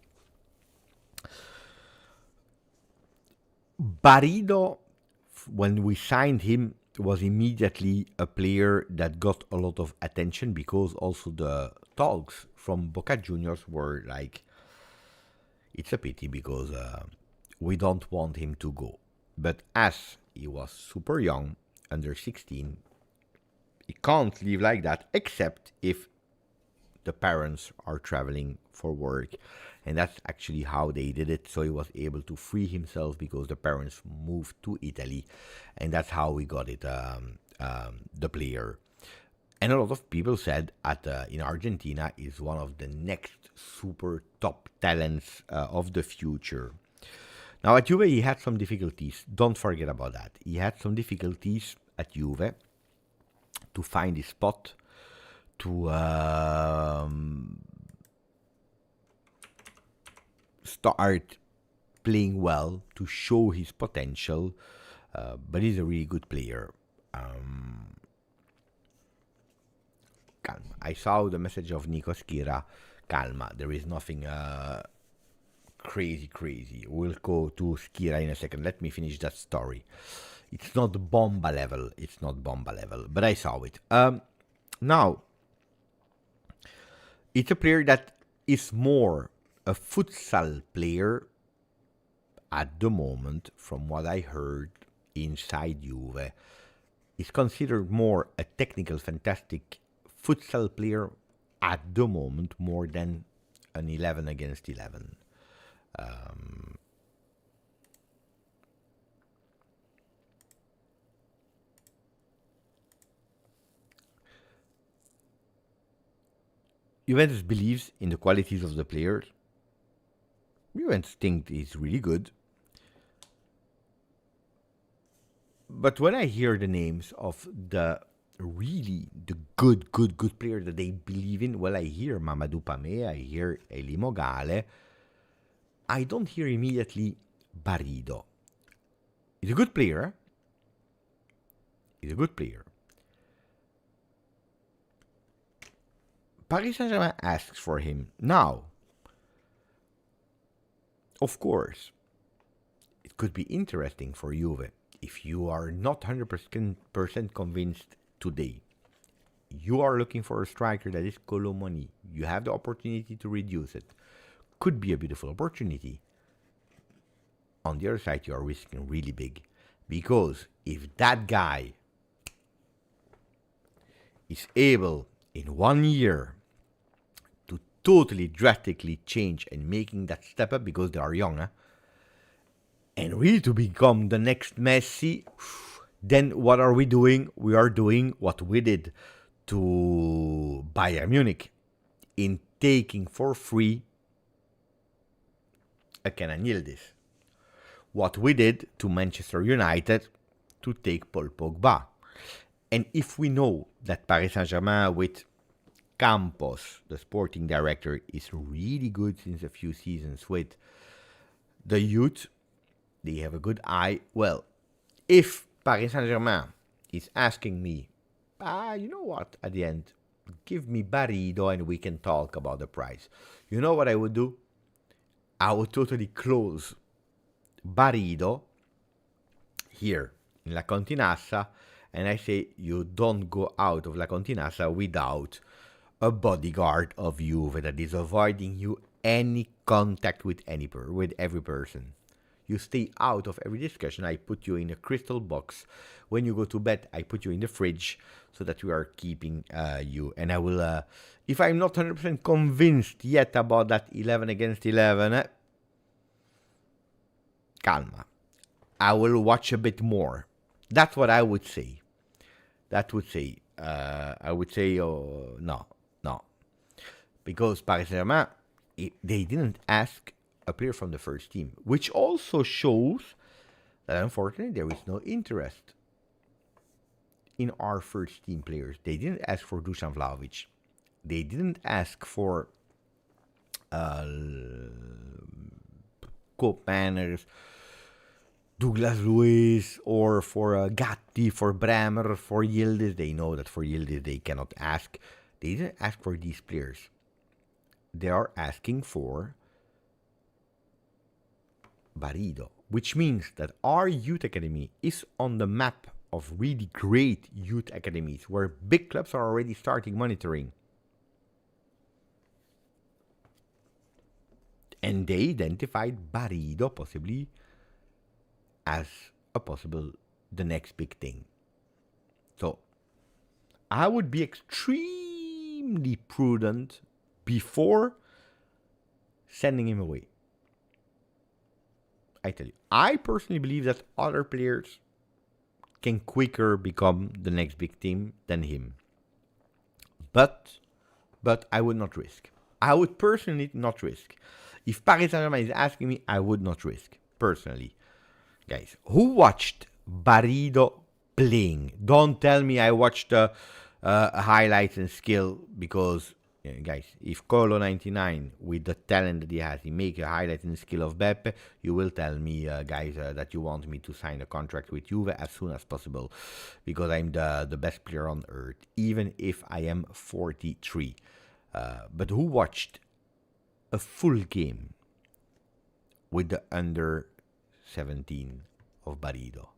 Barido, when we signed him, was immediately a player that got a lot of attention because also the talks from Boca Juniors were like, it's a pity because we don't want him to go. But as he was super young, under 16, he can't live like that except if the parents are traveling for work. And that's actually how they did it. So he was able to free himself because the parents moved to Italy. And that's how we got it, the player. And a lot of people said in Argentina is one of the next super top talents of the future. Now at Juve he had some difficulties. Don't forget about that. He had some difficulties at Juve to find his spot, to start playing well, to show his potential. But he's a really good player. Calma. I saw the message of Nico Schira. Calma. There is nothing crazy. We'll go to Schira in a second. Let me finish that story. It's not bomba level. But I saw it. Now, it's a player that is more a futsal player at the moment, from what I heard inside Juve. Is considered more a technical, fantastic futsal player at the moment, more than an 11 against 11. Juventus believes in the qualities of the players. Juventus think he's really good. But when I hear the names of the good players that they believe in, well, I hear Mamadou Pamé, I hear Eli Mogale. I don't hear immediately Barido. He's a good player. Paris Saint-Germain asks for him. Now, of course, it could be interesting for Juve. If you are not 100% convinced today, you are looking for a striker that is Kolo Muani. You have the opportunity to reduce it. Could be a beautiful opportunity. On the other side, you are risking really big. Because if that guy is able in 1 year to totally drastically change and making that step up, because they are young, and really to become the next Messi, then what are we doing? We are doing what we did to Bayern Munich in taking for free a Kenan Yildiz. What we did to Manchester United to take Paul Pogba. And if we know that Paris Saint-Germain with Campos, the sporting director, is really good since a few seasons with the youth, they have a good eye. Well, if Paris Saint-Germain is asking me, you know what, at the end, give me Barido and we can talk about the price. You know what I would do? I would totally close Barido here in La Continassa, and I say you don't go out of La Continassa without a bodyguard of Juve that is avoiding you any contact with every person. You stay out of every discussion. I put you in a crystal box. When you go to bed, I put you in the fridge so that we are keeping you. And I will, if I'm not 100% convinced yet about that 11 against 11, calma. I will watch a bit more. That's what I would say. I would say, no. Because Paris Saint-Germain, they didn't ask a player from the first team, which also shows that unfortunately there is no interest in our first team players. They didn't ask for Dusan Vlahovic. They didn't ask for Cope Manners, Douglas Luiz, or for Gatti, for Bremer, for Yildiz. They know that for Yildiz they cannot ask. They didn't ask for these players. They are asking for Barido, which means that our youth academy is on the map of really great youth academies where big clubs are already starting monitoring. And they identified Barido possibly as the next big thing. So I would be extremely prudent before sending him away. I tell you, I personally believe that other players can quicker become the next big team than him. But I would not risk. I would personally not risk. If Paris Saint-Germain is asking me, I would not risk, personally. Guys, who watched Barido playing? Don't tell me I watched highlights and skill, because, guys, if Kolo 99, with the talent that he has, he make a highlight and skill of Beppe, you will tell me, guys, that you want me to sign a contract with Juve as soon as possible, because I'm the best player on earth, even if I am 43. But who watched a full game with the under 17 of Barido?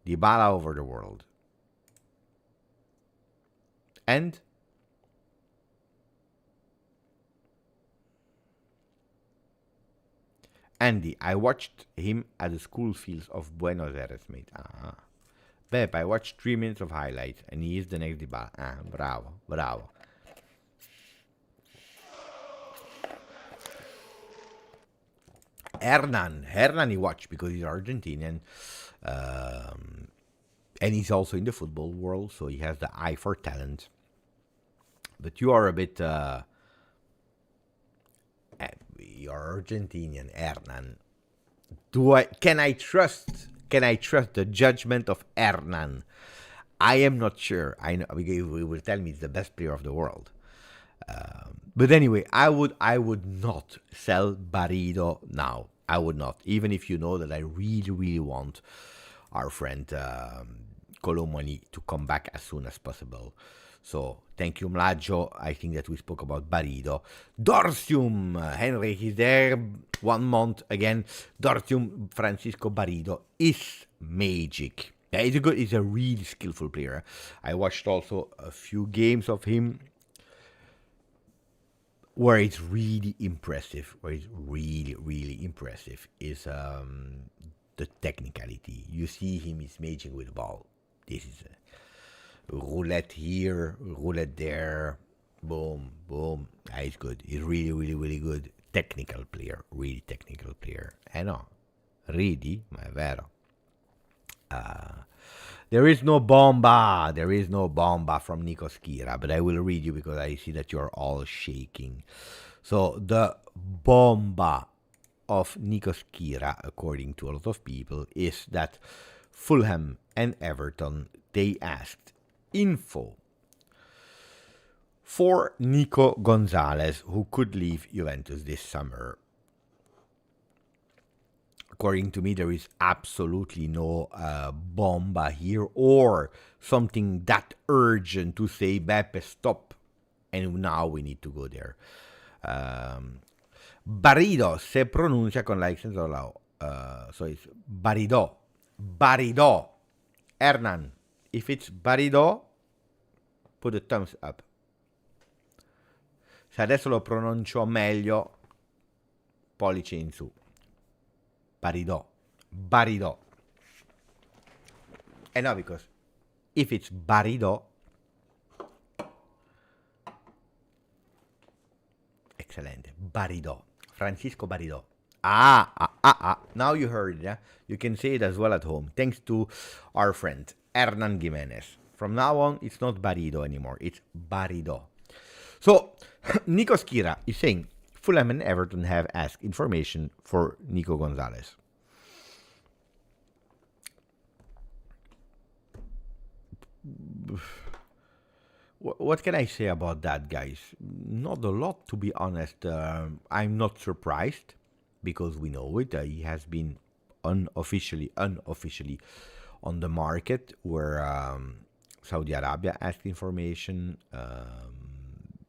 Dybala over the world. And Andy, I watched him at the school fields of Buenos Aires, mate. Pep, I watched 3 minutes of highlights, and he is the next Dybala. Bravo, bravo. Hernan he watched because he's Argentinian, and he's also in the football world, so he has the eye for talent. But you are a bit, you're Argentinian, Hernan. Can I trust the judgment of Hernan? I am not sure. I know he will tell me he's the best player of the world. But anyway, I would not sell Barido now. I would not, even if you know that I really, really want our friend Kolo Muani to come back as soon as possible. So thank you, Laacho. I think that we spoke about Barido. Dortium, Henry, he's there 1 month again. Dortium, Francisco Barido is magic. Yeah, he's a really skillful player. I watched also a few games of him where it's really impressive, is the technicality. You see him is magic with the ball. This is a roulette here, roulette there, boom, boom. He's good. He's really, really, really good. Technical player, really technical player. No, really, ma è vero. There is no bomba from Nico Schira, but I will read you because I see that you're all shaking. So the bomba of Nico Schira, according to a lot of people, is that Fulham and Everton, they asked info for Nico Gonzalez, who could leave Juventus this summer. According to me, there is absolutely no bomba here or something that urgent to say, Beppe, stop, and now we need to go there. Barido se pronuncia con l'accent of lao. So it's Barido. Barido. Hernan, if it's Barido, put a thumbs up. Se adesso lo pronuncio meglio, pollice in su. Barido. Barido. And no, because if it's Barido, excellent. Barido. Francisco Barido. Now you heard it, yeah? You can say it as well at home. Thanks to our friend, Hernan Jimenez. From now on, it's not Barido anymore. It's Barido. So, Nico Schira is saying, Fulham and Everton have asked information for Nico Gonzalez. What can I say about that, guys? Not a lot, to be honest. I'm not surprised because we know it. He has been unofficially on the market where Saudi Arabia asked information.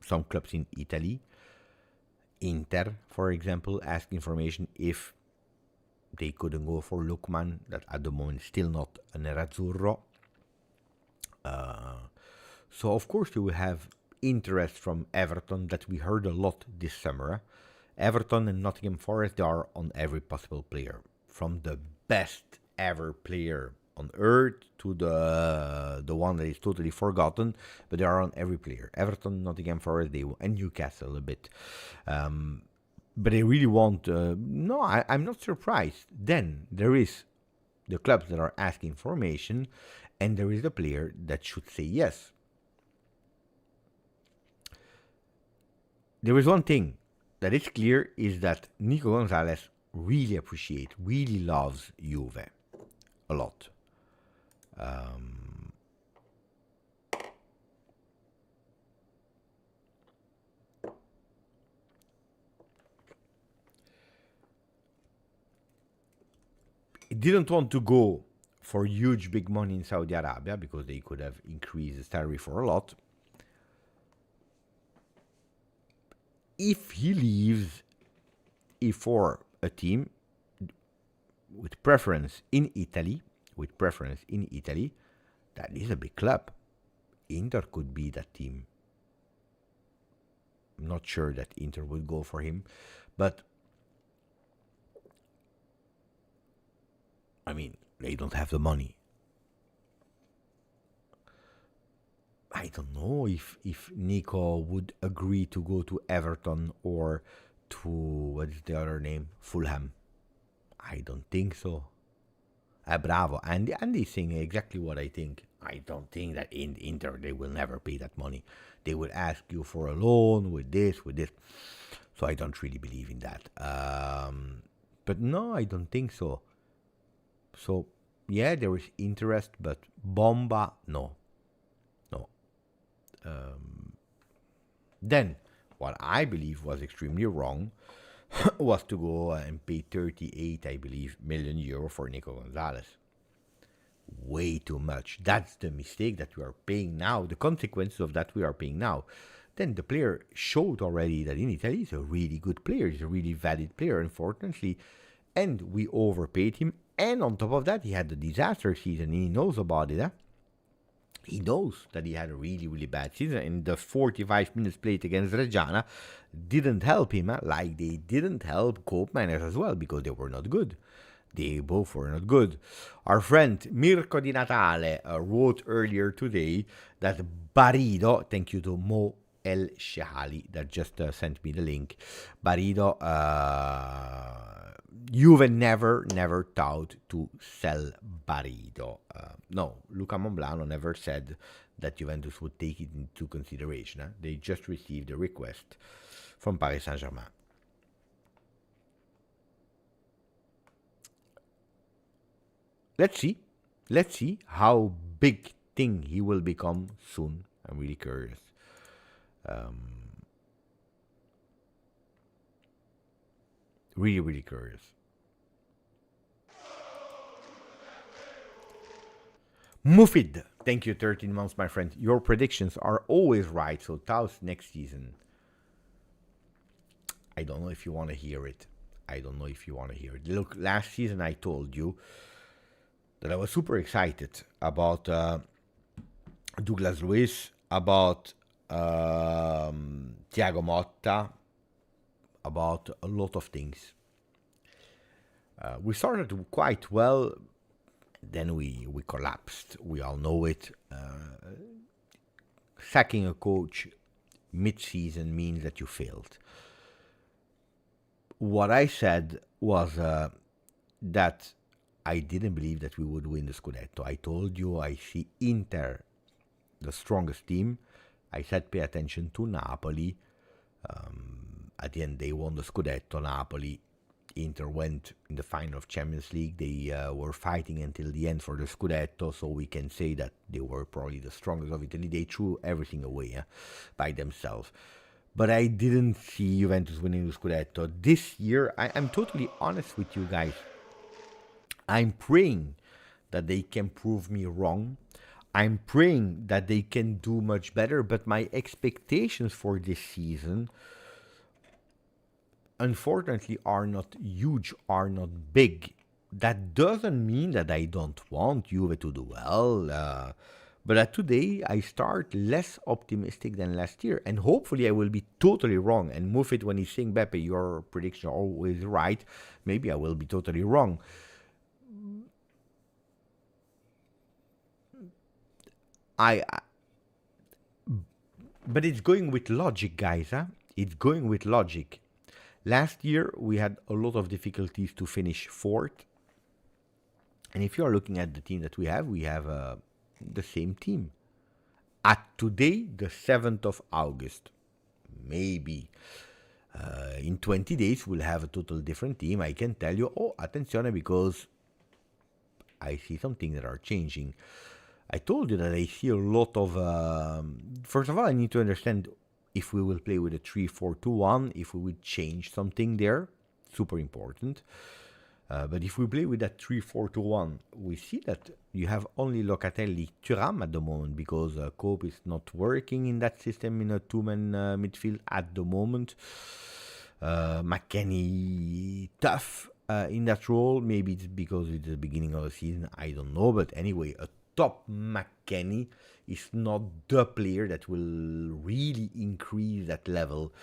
Some clubs in Italy, Inter, for example, asked information if they couldn't go for Lookman, that at the moment is still not a Nerazzurro. So, of course, you will have interest from Everton that we heard a lot this summer. Everton and Nottingham Forest, they are on every possible player. From the best ever player on earth to the one that is totally forgotten, but they are on every player. Everton, Nottingham Forest, and Newcastle a bit. But they really want... no, I'm not surprised. Then there is the clubs that are asking formation, and there is the player that should say yes. There is one thing that is clear, is that Nico Gonzalez really loves Juve a lot. He didn't want to go for huge big money in Saudi Arabia because they could have increased the salary for a lot. If he leaves for a team with preference in Italy, that is a big club. Inter could be that team. I'm not sure that Inter would go for him, but I mean, they don't have the money. I don't know if Nico would agree to go to Everton or to, what is the other name? Fulham. I don't think so. Bravo. Andy's saying exactly what I think. I don't think that in Inter they will never pay that money. They will ask you for a loan with this. So I don't really believe in that. But no, I don't think so. So, yeah, there is interest, but Bomba, no. Then, what I believe was extremely wrong was to go and pay 38, I believe, million euro for Nico Gonzalez. Way too much. That's the mistake that we are paying now, the consequences of that we are paying now. Then the player showed already that in Italy he's a really good player, he's a really valid player, unfortunately, and we overpaid him. And on top of that, he had a disaster season. He knows about it. He knows that he had a really bad season. And the 45 minutes played against Reggiana didn't help him, like they didn't help Koopmeiners as well, because they were not good. They both were not good. Our friend Mirko Di Natale wrote earlier today that Barido, thank you to Mo El Shehali that just sent me the link. Barido, Juve never thought to sell Barido. No, Luca Monblano never said that Juventus would take it into consideration. They just received a request from Paris Saint-Germain. Let's see how big thing he will become soon. I'm really curious. Really curious. Mufid, thank you, 13 months, my friend. Your predictions are always right, so Taos next season. I don't know if you want to hear it. Look, last season I told you that I was super excited about Douglas Luiz, about Thiago Motta, about a lot of things. We started quite well, then we collapsed. We all know it. Sacking a coach mid-season means that you failed. What I said was that I didn't believe that we would win the Scudetto. I told you I see Inter the strongest team. I said pay attention to Napoli. At the end, they won the Scudetto, Napoli. Inter went in the final of Champions League. They were fighting until the end for the Scudetto, so we can say that they were probably the strongest of Italy. They threw everything away by themselves. But I didn't see Juventus winning the Scudetto. This year, I'm totally honest with you guys. I'm praying that they can prove me wrong. I'm praying that they can do much better, but my expectations for this season, unfortunately, are not huge, are not big. That doesn't mean that I don't want Juve to do well, but today I start less optimistic than last year, and hopefully I will be totally wrong. And Mufit, when he's saying, Beppe, your prediction are always right, maybe I will be totally wrong. But it's going with logic, guys. Huh? It's going with logic. Last year, we had a lot of difficulties to finish fourth. And if you are looking at the team that we have the same team. At today, the 7th of August, maybe in 20 days, we'll have a total different team. I can tell you, attenzione, because I see some things that are changing. I told you that I see a lot of... first of all, I need to understand if we will play with a 3-4-2-1, if we will change something there. Super important. But if we play with that 3-4-2-1, we see that you have only Locatelli, Thuram at the moment, because Cope is not working in that system in a two-man midfield at the moment. McKennie, tough in that role. Maybe it's because it's the beginning of the season, I don't know. But anyway, a top McKennie is not the player that will really increase that level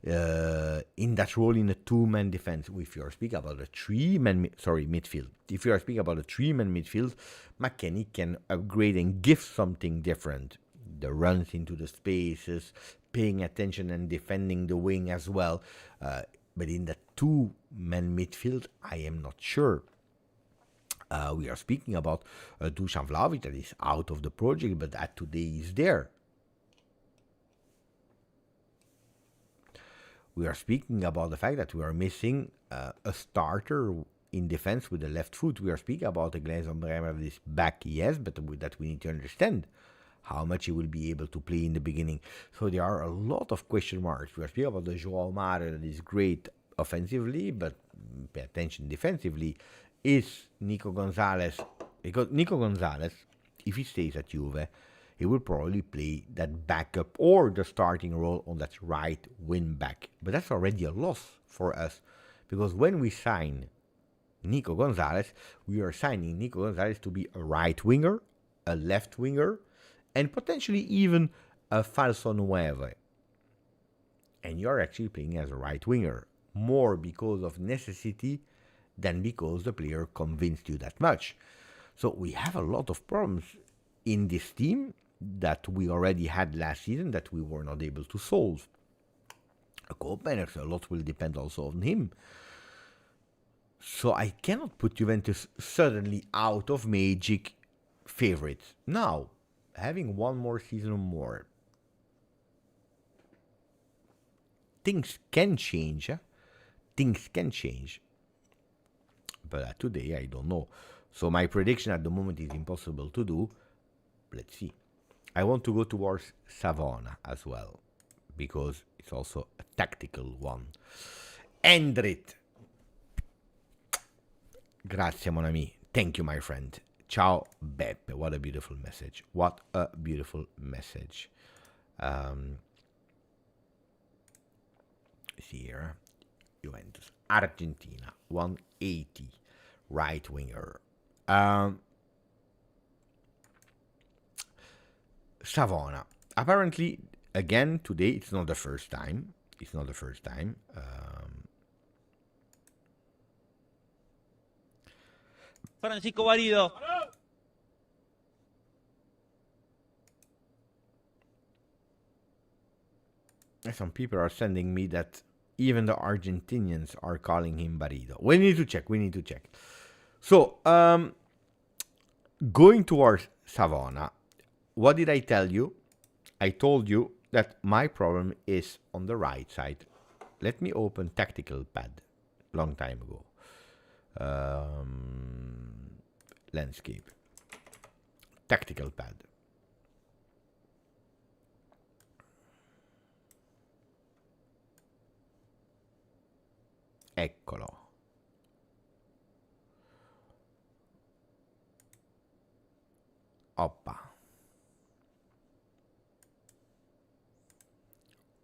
in that role in a two-man defense. If you are speaking about a midfield. If you are speaking about a three-man midfield, McKennie can upgrade and give something different. The runs into the spaces, paying attention and defending the wing as well. But in the two-man midfield, I am not sure. We are speaking about Dusan Vlahovic that is out of the project, but that today is there. We are speaking about the fact that we are missing a starter in defense with the left foot. We are speaking about the Gleison Bremer that is back, yes, but with that we need to understand how much he will be able to play in the beginning. So there are a lot of question marks. We are speaking about the João Mário that is great offensively, but pay attention defensively. Is Nico Gonzalez, because Nico Gonzalez, if he stays at Juve, he will probably play that backup or the starting role on that right wing back. But that's already a loss for us, because when we sign Nico Gonzalez, we are signing Nico Gonzalez to be a right winger, a left winger, and potentially even a falso nueve. And you're actually playing as a right winger, more because of necessity than because the player convinced you that much. So we have a lot of problems in this team that we already had last season that we were not able to solve. A lot will depend also on him. So I cannot put Juventus suddenly out of magic favorites. Now, having one more season or more, things can change. Things can change. But today, I don't know. So my prediction at the moment is impossible to do. Let's see. I want to go towards Savona as well, because it's also a tactical one. Endrit. Grazie, mon ami. Thank you, my friend. Ciao, Beppe. What a beautiful message. What a beautiful message. See here. Juventus. Argentina. 180. Right winger. Savona. Apparently, again, today, it's not the first time. It's not the first time. Francisco Barido. Some people are sending me that even the Argentinians are calling him Barido. We need to check. So, going towards Savona, what did I tell you? I told you that my problem is on the right side. Let me open tactical pad. Long time ago. Landscape. Tactical pad. Eccolo. Oppa.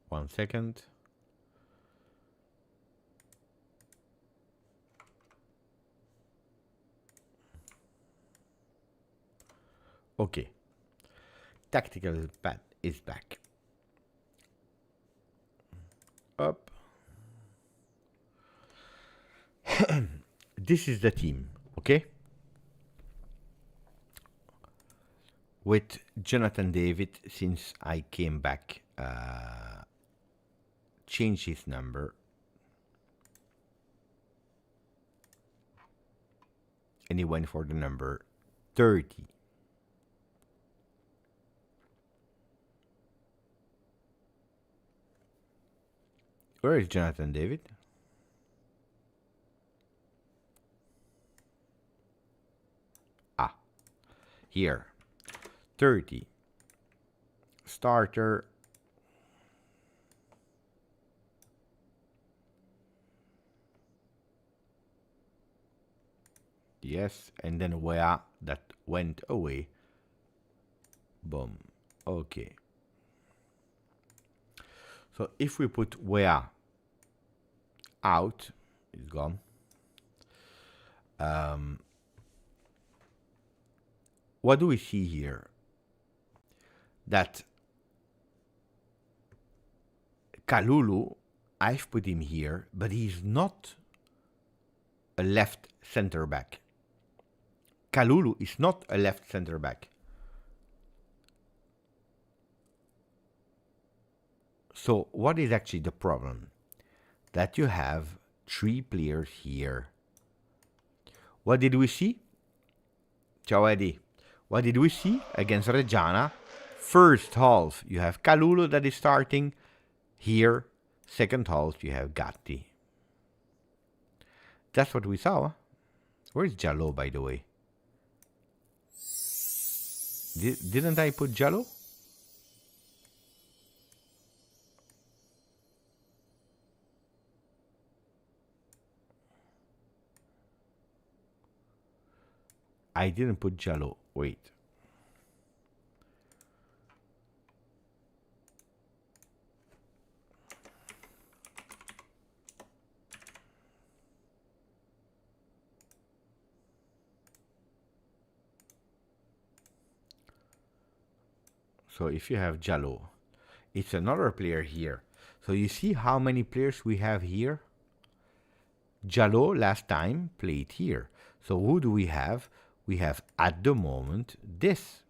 1 second. Okay. Tactical pad is back. Up. This is the team, okay? with Jonathan David, since I came back, changed his number. And he went for the number 30. Where is Jonathan David? Ah, here. 30. Starter. Yes, and then where that went away. Boom. Okay. So if we put where out, it's gone. What do we see here? That Kalulu, I've put him here, but he's not a left center back. Kalulu is not a left center back. So what is actually the problem? That you have 3 players here. What did we see? Ciao Eddie. What did we see against Reggiana? First half, you have Kalulu that is starting. Here, second half, you have Gatti. That's what we saw. Where's Jallo, by the way? Didn't I put Jallo? I didn't put Jallo. Wait. So if you have Jallo, it's another player here. So you see how many players we have here? Jallo last time played here. So who do we have? We have at the moment this.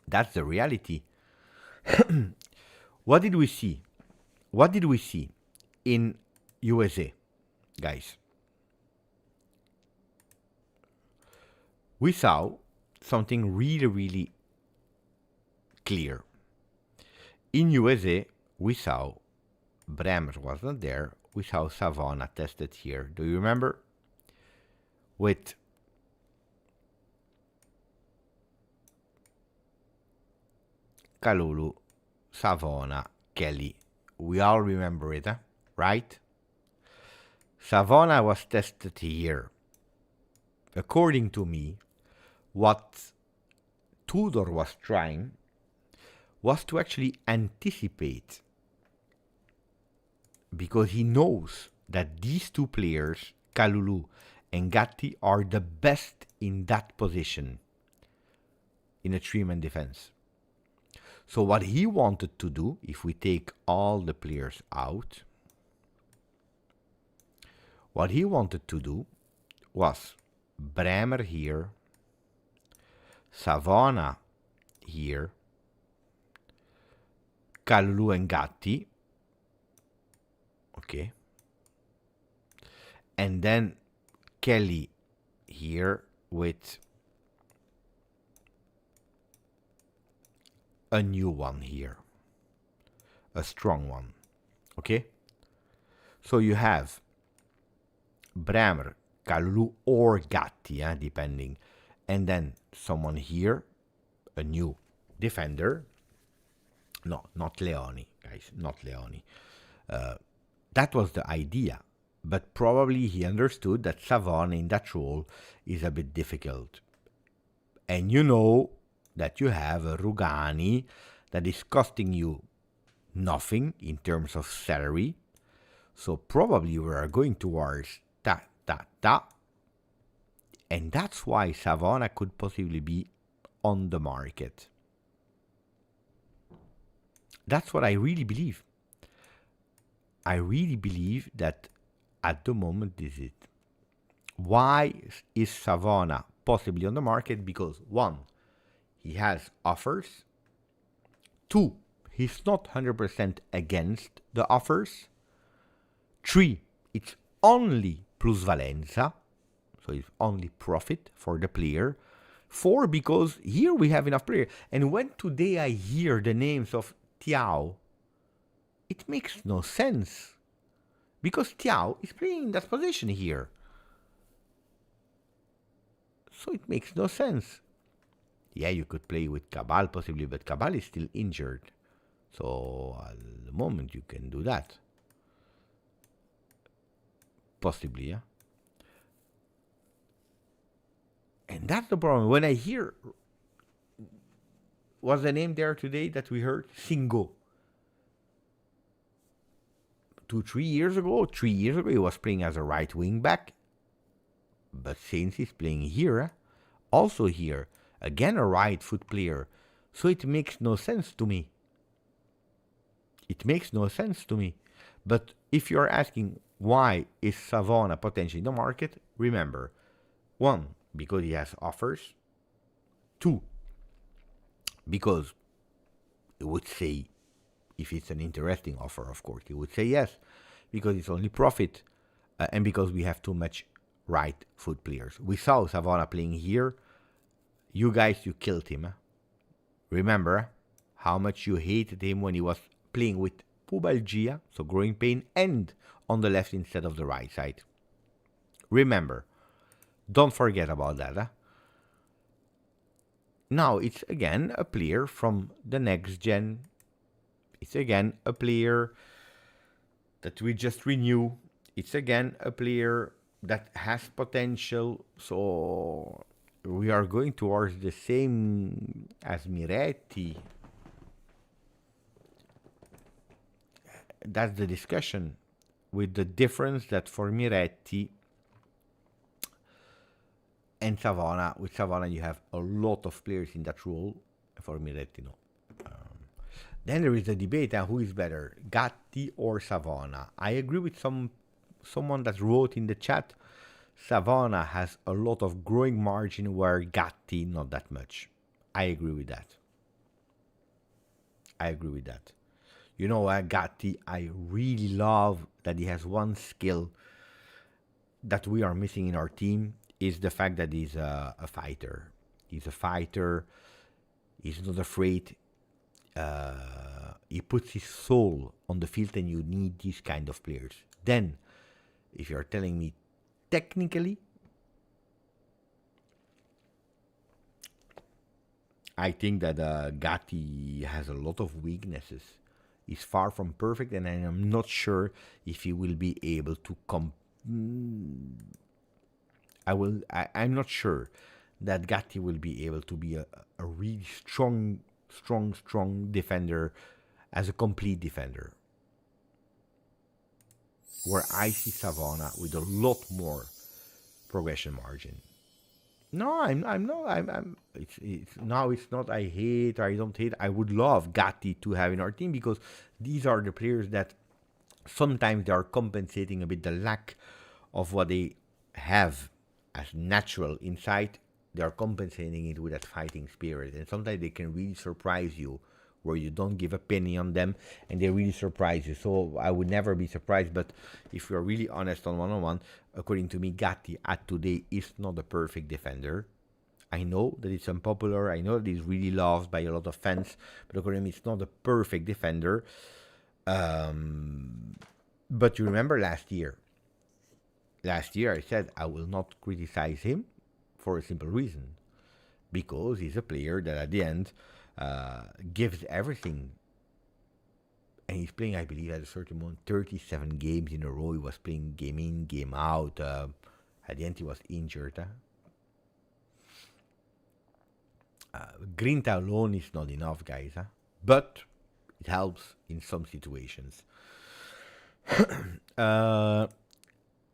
That's the reality. What did we see? What did we see in USA, guys? We saw something really, really clear. In USA, we saw Bremer was not there. We saw Savona tested here. Do you remember? With Kalulu, Savona, Kelly. We all remember it, right? Savona was tested here. According to me, what Tudor was trying was to actually anticipate, because he knows that these 2 players, Kalulu and Gatti, are the best in that position in a 3-man defense. So what he wanted to do, if we take all the players out, what he wanted to do was Bremer here, Savona here, Kalulu and Gatti, okay, and then Kelly here with a new one here, a strong one, okay? So you have Bremer, Kalulu or Gatti, depending, and then someone here, a new defender. No, not Leoni, guys, not Leoni. That was the idea, but probably he understood that Savona in that role is a bit difficult. And you know that you have a Rugani that is costing you nothing in terms of salary. So probably we are going towards ta. And that's why Savona could possibly be on the market. That's what I really believe. I really believe that at the moment this is it. Why is Savona possibly on the market because 1, he has offers. 2, he's not 100% against the offers. 3, it's only plusvalenza, so it's only profit for the player. 4, because here we have enough players. And when today I hear the names of Ciao, it makes no sense. Because Ciao is playing in that position here. So it makes no sense. Yeah, you could play with Cabal possibly, but Cabal is still injured. So at the moment you can do that. Possibly, yeah. And that's the problem. When I hear, what's the name there today that we heard? Singo. 3 years ago, he was playing as a right wing back. But since he's playing here, also here, again a right foot player. So it makes no sense to me. It makes no sense to me. But if you're asking why is Savona potentially in the market, remember, 1, because he has offers. 2, because it would say, if it's an interesting offer, of course, he would say yes, because it's only profit, and because we have too much right foot players. We saw Savona playing here. You guys, you killed him. Remember how much you hated him when he was playing with pubalgia, so growing pain, and on the left instead of the right side. Remember. Don't forget about that. Now it's again a player from the next gen. It's again a player that we just renew. It's again a player that has potential. So we are going towards the same as Miretti. That's the discussion, with the difference that for Miretti and Savona, with Savona you have a lot of players in that role. For Miretti, no. Then there is a debate on who is better, Gatti or Savona. I agree with someone that wrote in the chat, Savona has a lot of growing margin where Gatti not that much. I agree with that. You know, Gatti, I really love that he has one skill that we are missing in our team, is the fact that he's a fighter. He's a fighter. He's not afraid. He puts his soul on the field, and you need these kind of players. Then, if you're telling me technically, I think that Gatti has a lot of weaknesses. He's far from perfect, and I am not sure if he will be able to I'm not sure that Gatti will be able to be a really strong defender, as a complete defender. Where I see Savona with a lot more progression margin. No, I'm not. It's not. I hate or I don't hate. I would love Gatti to have in our team, because these are the players that sometimes they are compensating a bit the lack of what they have as natural inside. They are compensating it with that fighting spirit, and sometimes they can really surprise you, where you don't give a penny on them, and they really surprise you. So I would never be surprised. But if we're really honest on one-on-one, according to me, Gatti at today is not a perfect defender. I know that it's unpopular. I know that he's really loved by a lot of fans, but according to me, it's not a perfect defender. But you remember last year. Last year I said I will not criticize him, for a simple reason, because he's a player that at the end gives everything. And he's playing, I believe, at a certain moment, 37 games in a row. He was playing game in, game out. At the end, he was injured. Grinta alone is not enough, guys. But it helps in some situations.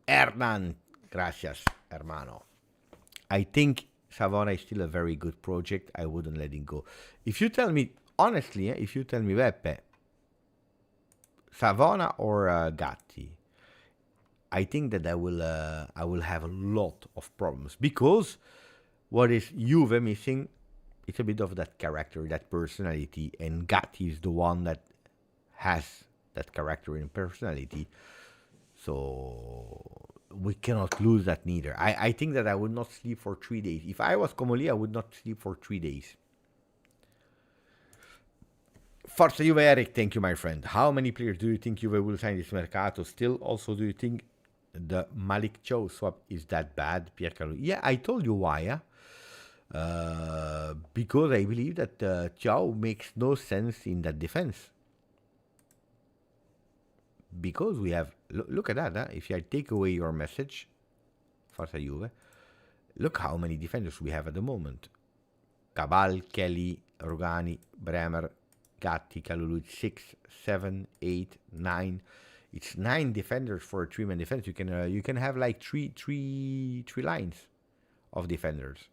Hernan, gracias, hermano. I think Savona is still a very good project. I wouldn't let it go. If you tell me, honestly, if you tell me, Beppe, Savona or Gatti, I think that I will have a lot of problems, because what is Juve missing? It's a bit of that character, that personality, and Gatti is the one that has that character and personality. So we cannot lose that neither. I think that I would not sleep for 3 days. If I was Comoli, I would not sleep for 3 days. Forza Juve, Eric, thank you, my friend. How many players do you think Juve will sign this Mercato? Still, also, do you think the Malik Chow swap is that bad, Piercarlo? Yeah, I told you why. Because I believe that Chow makes no sense in that defense. Because we have, look at that. If I take away your message, Forza Juve, look how many defenders we have at the moment. Cabal, Kelly, Rugani, Bremer, Gatti, Kalulu, 6, 7, 8, 9. It's 9 defenders for a 3-man defense. You can have like three lines of defenders.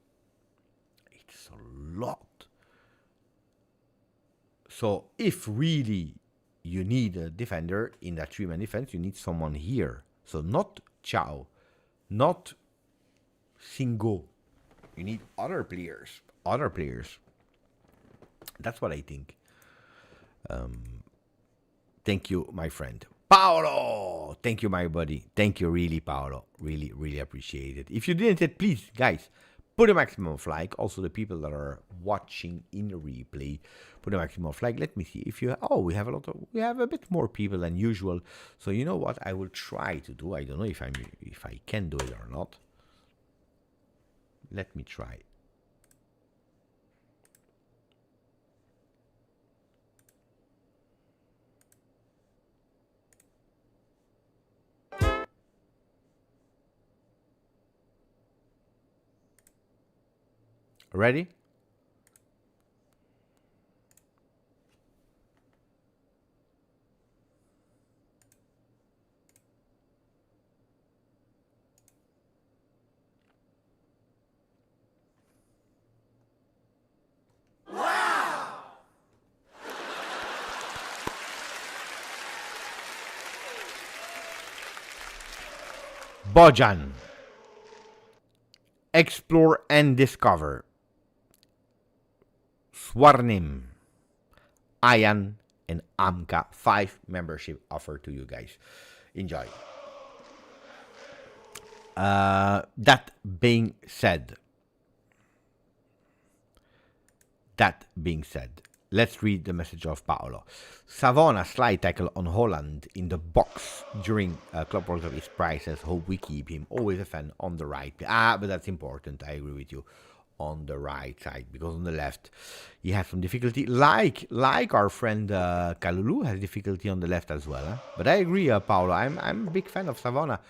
It's a lot. So if really you need a defender in that 3-man defense, you need someone here. So not Chow, not Singo. You need other players. That's what I think. Thank you, my friend. Paolo! Thank you, my buddy. Thank you, really, Paolo. Really, really appreciate it. If you didn't yet, please, guys, put a maximum of like. Also, the people that are watching in the replay, put a maximum of like. Let me see if you. Oh, we have a bit more people than usual. So you know what? I will try to do. I don't know if I can do it or not. Let me try. Ready? Wow! Bojan. Explore and discover. Swarnim, Ayan, and Amka. 5 membership offer to you guys. Enjoy. That being said, let's read the message of Paolo. Savona slide tackle on Holland in the box during Club World Cup is priceless. Hope we keep him. Always a fan on the right. But that's important. I agree with you. On the right side, because on the left he has some difficulty, like our friend Kalulu has difficulty on the left as well. But I agree, Paolo. I'm a big fan of Savona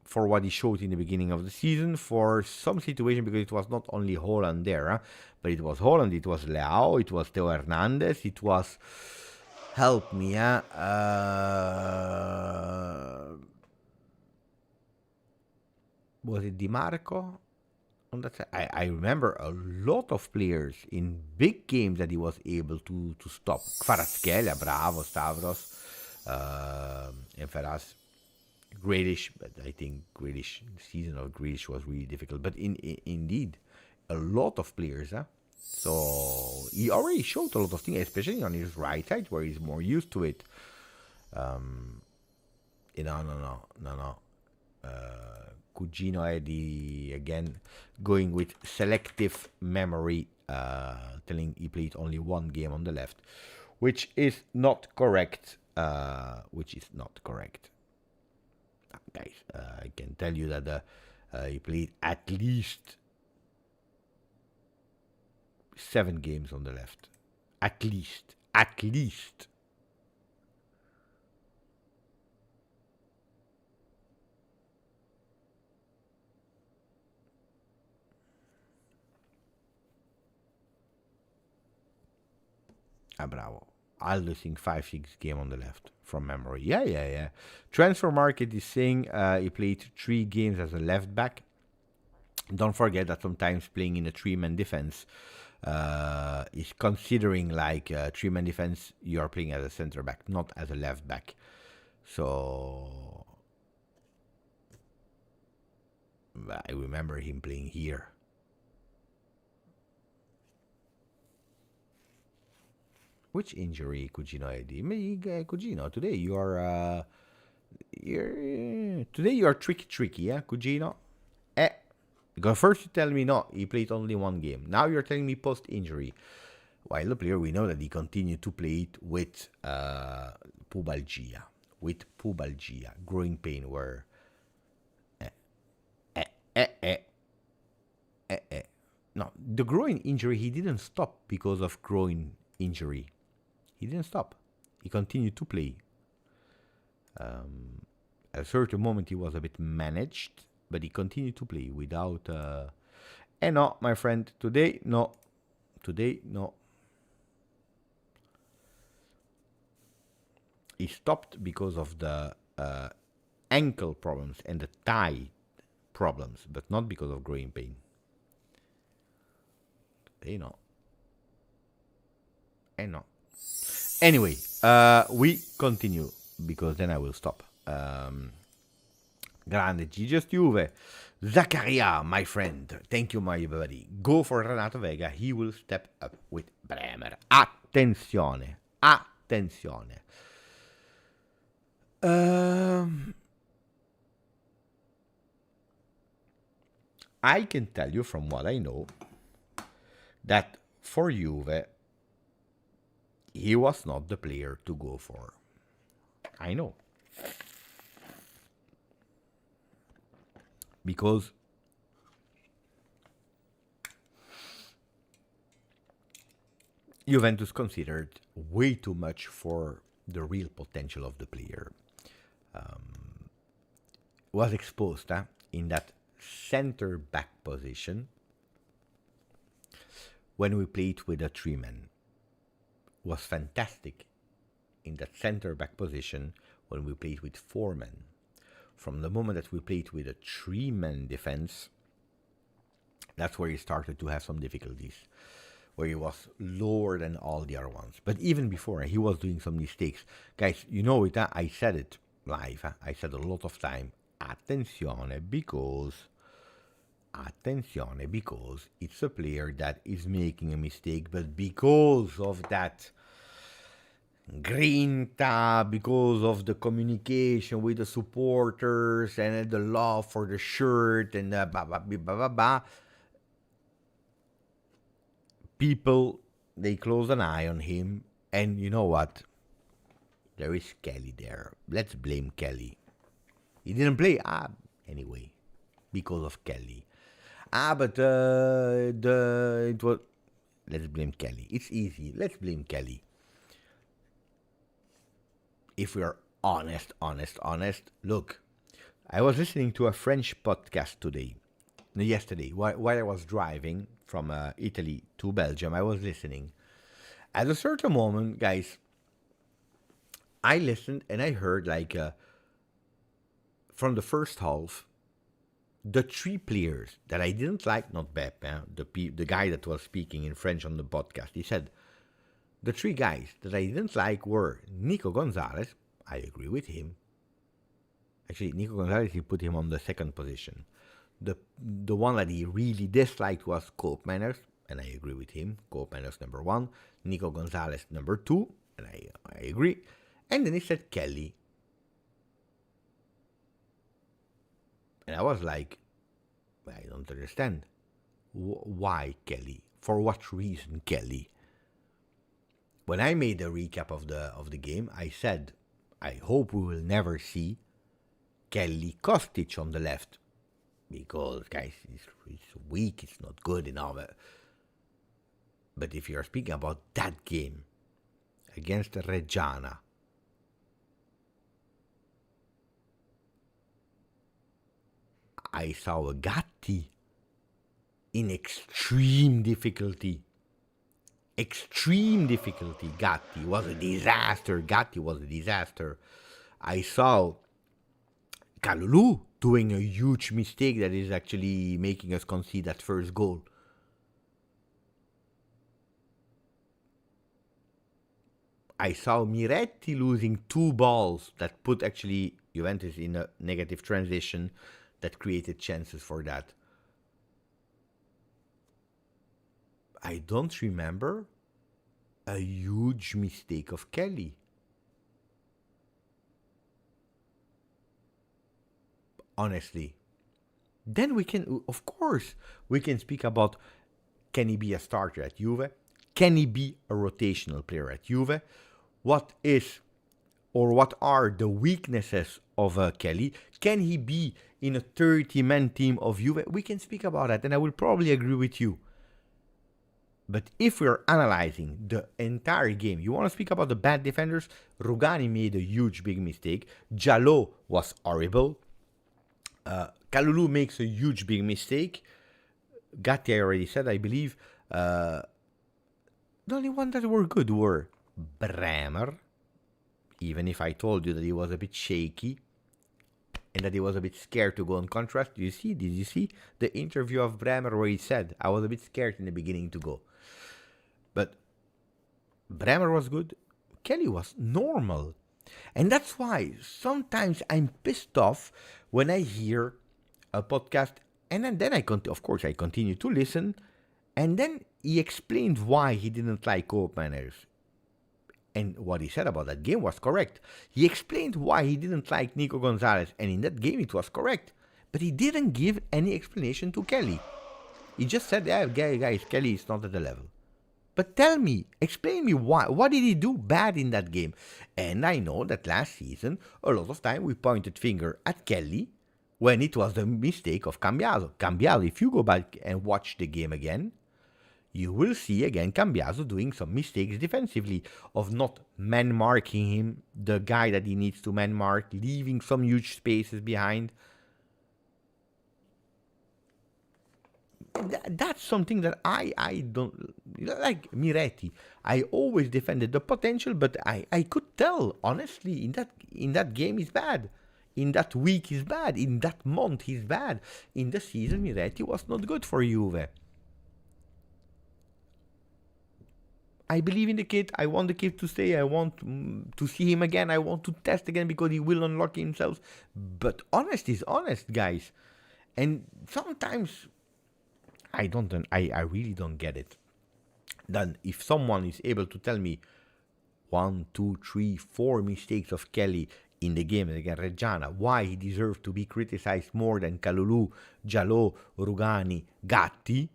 for what he showed in the beginning of the season. For some situation, because it was not only Holland there, but it was Holland, it was Leao, it was Theo Hernandez, it was, help me, was it Di Marco? On that side, I remember a lot of players in big games that he was able to stop. Kvaratskhelia, Bravo, Stavros, and Ferraz. Grealish, but I think the season of Grealish was really difficult. But indeed, a lot of players. So he already showed a lot of things, especially on his right side where he's more used to it. No. Cugino Eddie again going with selective memory, telling he played only 1 game on the left, which is not correct. Guys, I can tell you that he played at least 7 games on the left. At least. Bravo. Aldo think 5-6 game on the left from memory. Yeah. Transfer Market is saying he played 3 games as a left back. Don't forget that sometimes playing in a 3-man defense is considering like a 3-man defense. You are playing as a center back, not as a left back. So I remember him playing here. Which injury, Cugino Eddie? Cugino, today you are today you are tricky, yeah, Cugino. Because first you tell me no, he played only one game. Now you're telling me post-injury. While the player, we know that he continued to play it with pubalgia, growing pain, where no, the groin injury, he didn't stop because of groin injury. He didn't stop. He continued to play. At a certain moment, he was a bit managed, but he continued to play without. And no, my friend, today, no. He stopped because of the ankle problems and the thigh problems, but not because of groin pain. Today, no. And no. Anyway, we continue, because then I will stop. Grande GJustjuve. Zaccaria, my friend. Thank you, my buddy. Go for Renato Veiga. He will step up with Bremer. Attenzione. I can tell you from what I know that for Juve, he was not the player to go for. I know. Because Juventus considered way too much for the real potential of the player. Was exposed in that center back position when we played with a three-man. Was fantastic in that center back position when we played with four men. From the moment that we played with a three-man defense, that's where he started to have some difficulties, where he was lower than all the other ones. But even before, he was doing some mistakes. Guys, you know it, I said it live, I said a lot of time, attenzione, because it's a player that is making a mistake, but because of that grinta, because of the communication with the supporters and the love for the shirt and people, they close an eye on him. And you know what? There is Kelly there. Let's blame Kelly. He didn't play anyway because of Kelly. But it was. Let's blame Kelly. It's easy. Let's blame Kelly. If we are honest, look, I was listening to a French podcast yesterday, while I was driving from Italy to Belgium. I was listening. At a certain moment, guys, I listened and I heard from the first half, the three players that I didn't like, not Beppe, the guy that was speaking in French on the podcast, he said, the three guys that I didn't like were Nico Gonzalez. I agree with him. Actually, Nico Gonzalez, he put him on the second position. The one that he really disliked was Koopmeiners, and I agree with him. Koopmeiners number 1, Nico Gonzalez number 2, and I agree. And then he said Kelly. And I was like, I don't understand. Why Kelly? For what reason Kelly? When I made a recap of the game, I said, I hope we will never see Kelly Kostic on the left. Because, guys, he's weak, it's not good enough. But if you're speaking about that game against Reggiana, I saw a Gatti in extreme difficulty. Gatti was a disaster. I saw Kalulu doing a huge mistake that is actually making us concede that first goal. I saw Miretti losing 2 balls that put actually Juventus in a negative transition that created chances for that. I don't remember a huge mistake of Kelly. Honestly. Then we can, of course, we can speak about, can he be a starter at Juve? Can he be a rotational player at Juve? What are the weaknesses of Kelly? Can he be in a 30-man team of Juve? We can speak about that, and I will probably agree with you. But if we're analyzing the entire game, you want to speak about the bad defenders? Rugani made a huge, big mistake. Jalot was horrible. Kalulu makes a huge, big mistake. Gatti, I already said, I believe. The only ones that were good were Bremer, even if I told you that he was a bit shaky and that he was a bit scared to go on contrast. Did you see the interview of Bremer where he said, I was a bit scared in the beginning to go. But Bremer was good. Kelly was normal. And that's why sometimes I'm pissed off when I hear a podcast, and then I continue to listen, and then he explained why he didn't like co-op managers. And what he said about that game was correct. He explained why he didn't like Nico Gonzalez, and in that game it was correct. But he didn't give any explanation to Kelly. He just said, yeah, guys, Kelly is not at the level. But tell me, explain me why. What did he do bad in that game? And I know that last season, a lot of time we pointed finger at Kelly when it was the mistake of Cambiaso. Cambiaso, if you go back and watch the game again, you will see again Cambiaso doing some mistakes defensively of not man-marking him, the guy that he needs to man-mark, leaving some huge spaces behind. That's something that I don't like. Miretti, I always defended the potential, but I could tell honestly in that game he's bad, in that week he's bad, in that month he's bad, in the season Miretti was not good for Juve. I believe in the kid. I want the kid to stay. I want to see him again. I want to test again because he will unlock himself. But honest is honest, guys. And sometimes I really don't get it. Then if someone is able to tell me 1, 2, 3, 4 mistakes of Kelly in the game against Reggiana, why he deserves to be criticized more than Kalulu, Jalot, Rugani, Gatti,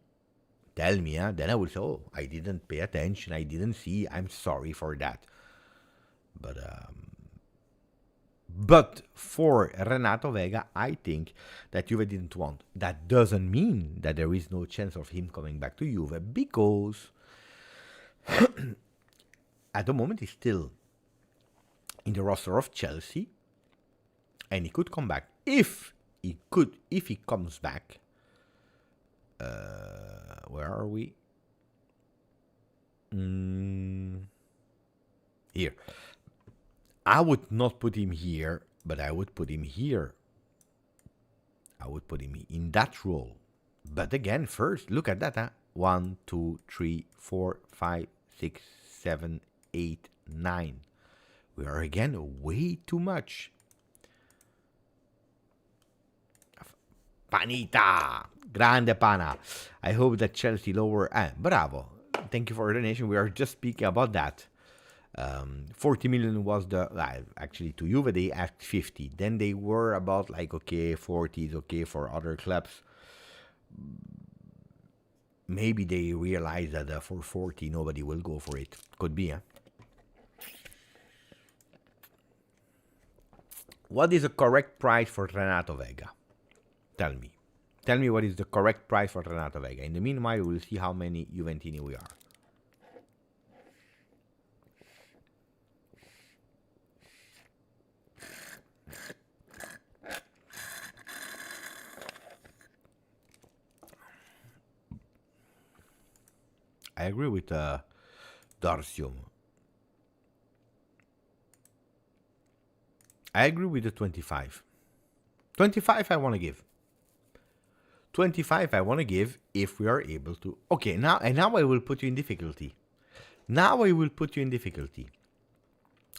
tell me, then I will say, oh, I didn't pay attention, I didn't see, I'm sorry for that. But for Renato Veiga, I think that Juve didn't want. That doesn't mean that there is no chance of him coming back to Juve, because at the moment he's still in the roster of Chelsea, and he could come back. If he comes back, where are we? Here. I would not put him here, but I would put him here. I would put him in that role. But again, first, look at that. 1, 2, 3, 4, 5, 6, 7, 8, 9. We are again way too much. Panita! Grande pana. I hope that Chelsea lower... bravo. Thank you for your donation. We are just speaking about that. 40 million was the... actually, to Juve, they asked 50. Then they were about like, okay, 40 is okay for other clubs. Maybe they realize that for 40, nobody will go for it. Could be, huh? What is the correct price for Renato Veiga? Tell me. Tell me what is the correct price for Renato Veiga. In the meanwhile, we'll see how many Juventini we are. I agree with Darcium. I agree with the 25. 25 I want to give. 25 I want to give if we are able to. Okay, now I will put you in difficulty.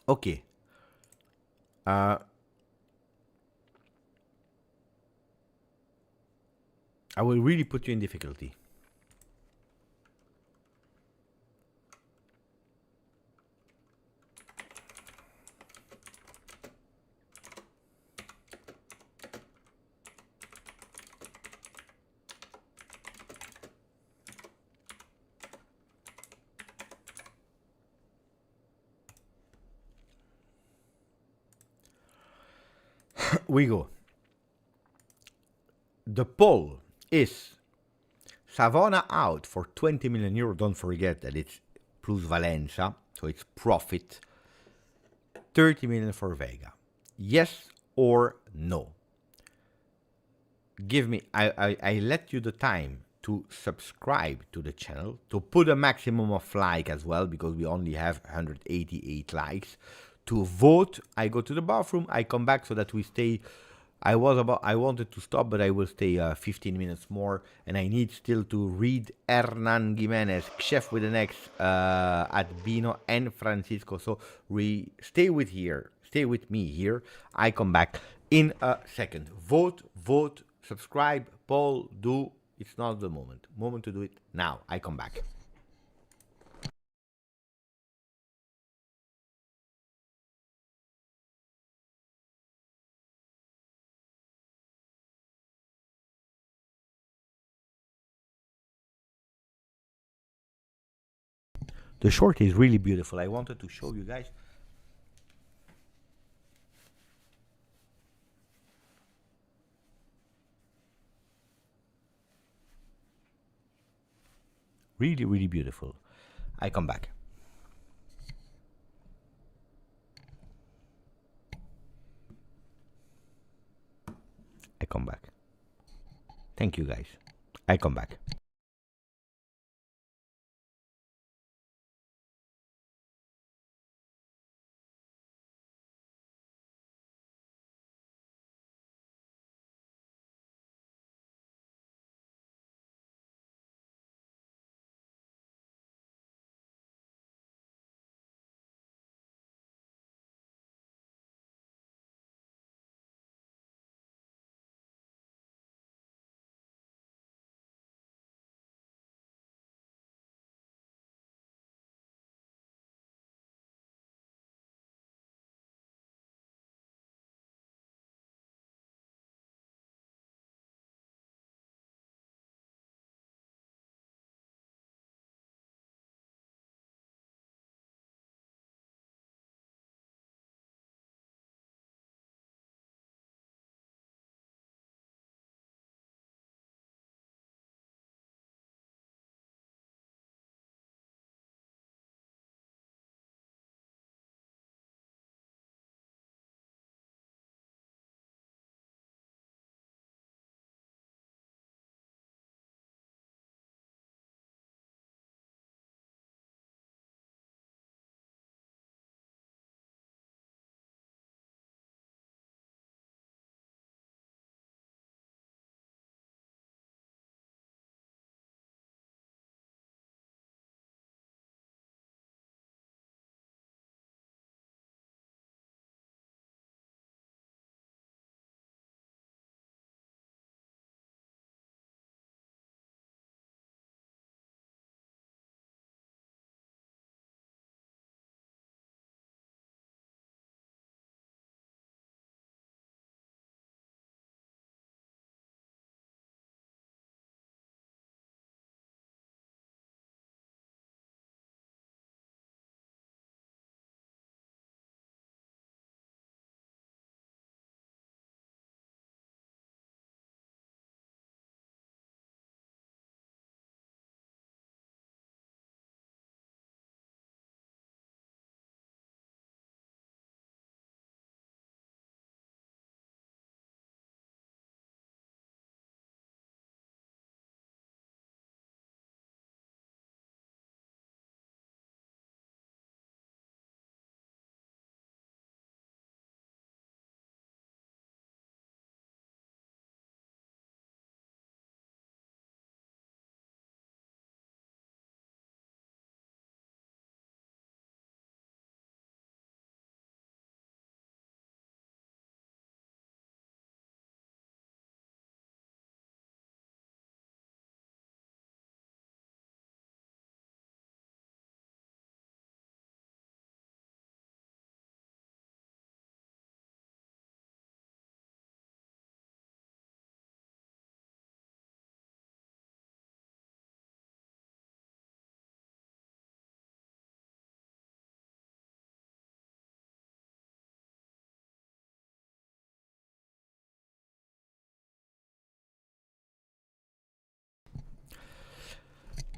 Okay. I will really put you in difficulty. we go. The poll is Savona out for 20 million euro. Don't forget that it's plus Valenza, so it's profit. 30 million for Veiga. Yes or no? Give me, I let you the time to subscribe to the channel, to put a maximum of like as well, because we only have 188 likes. To vote, I go to the bathroom, I come back so that we stay. I wanted to stop, but I will stay 15 minutes more, and I need still to read Hernan Jimenez, chef with an X, at Bino and Francisco. So stay with me here. I come back in a second. Vote, subscribe, poll, do. It's not the moment. Moment to do it now. I come back. The short is really beautiful. I wanted to show you guys. Really, really beautiful. I come back. I come back. Thank you, guys. I come back.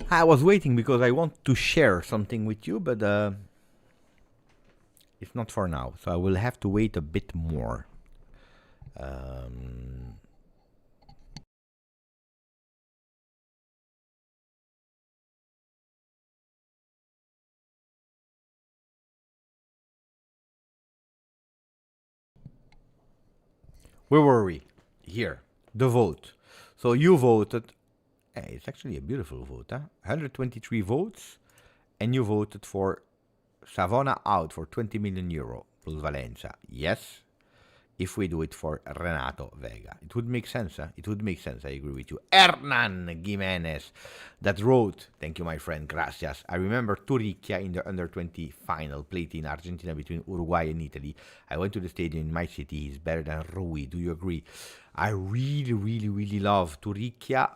I was waiting because I want to share something with you, but it's not for now. So I will have to wait a bit more. Where were we? Here, the vote. So you voted. It's actually a beautiful vote, huh? 123 votes, and you voted for Savona out for 20 million euro plus Valencia. Yes, if we do it for Renato Veiga. It would make sense, huh? It would make sense, I agree with you. Hernan Jimenez that wrote, thank you my friend, gracias. I remember Turicchia in the under-20 final played in Argentina between Uruguay and Italy. I went to the stadium in my city, he's better than Rui, do you agree? I really love Turicchia,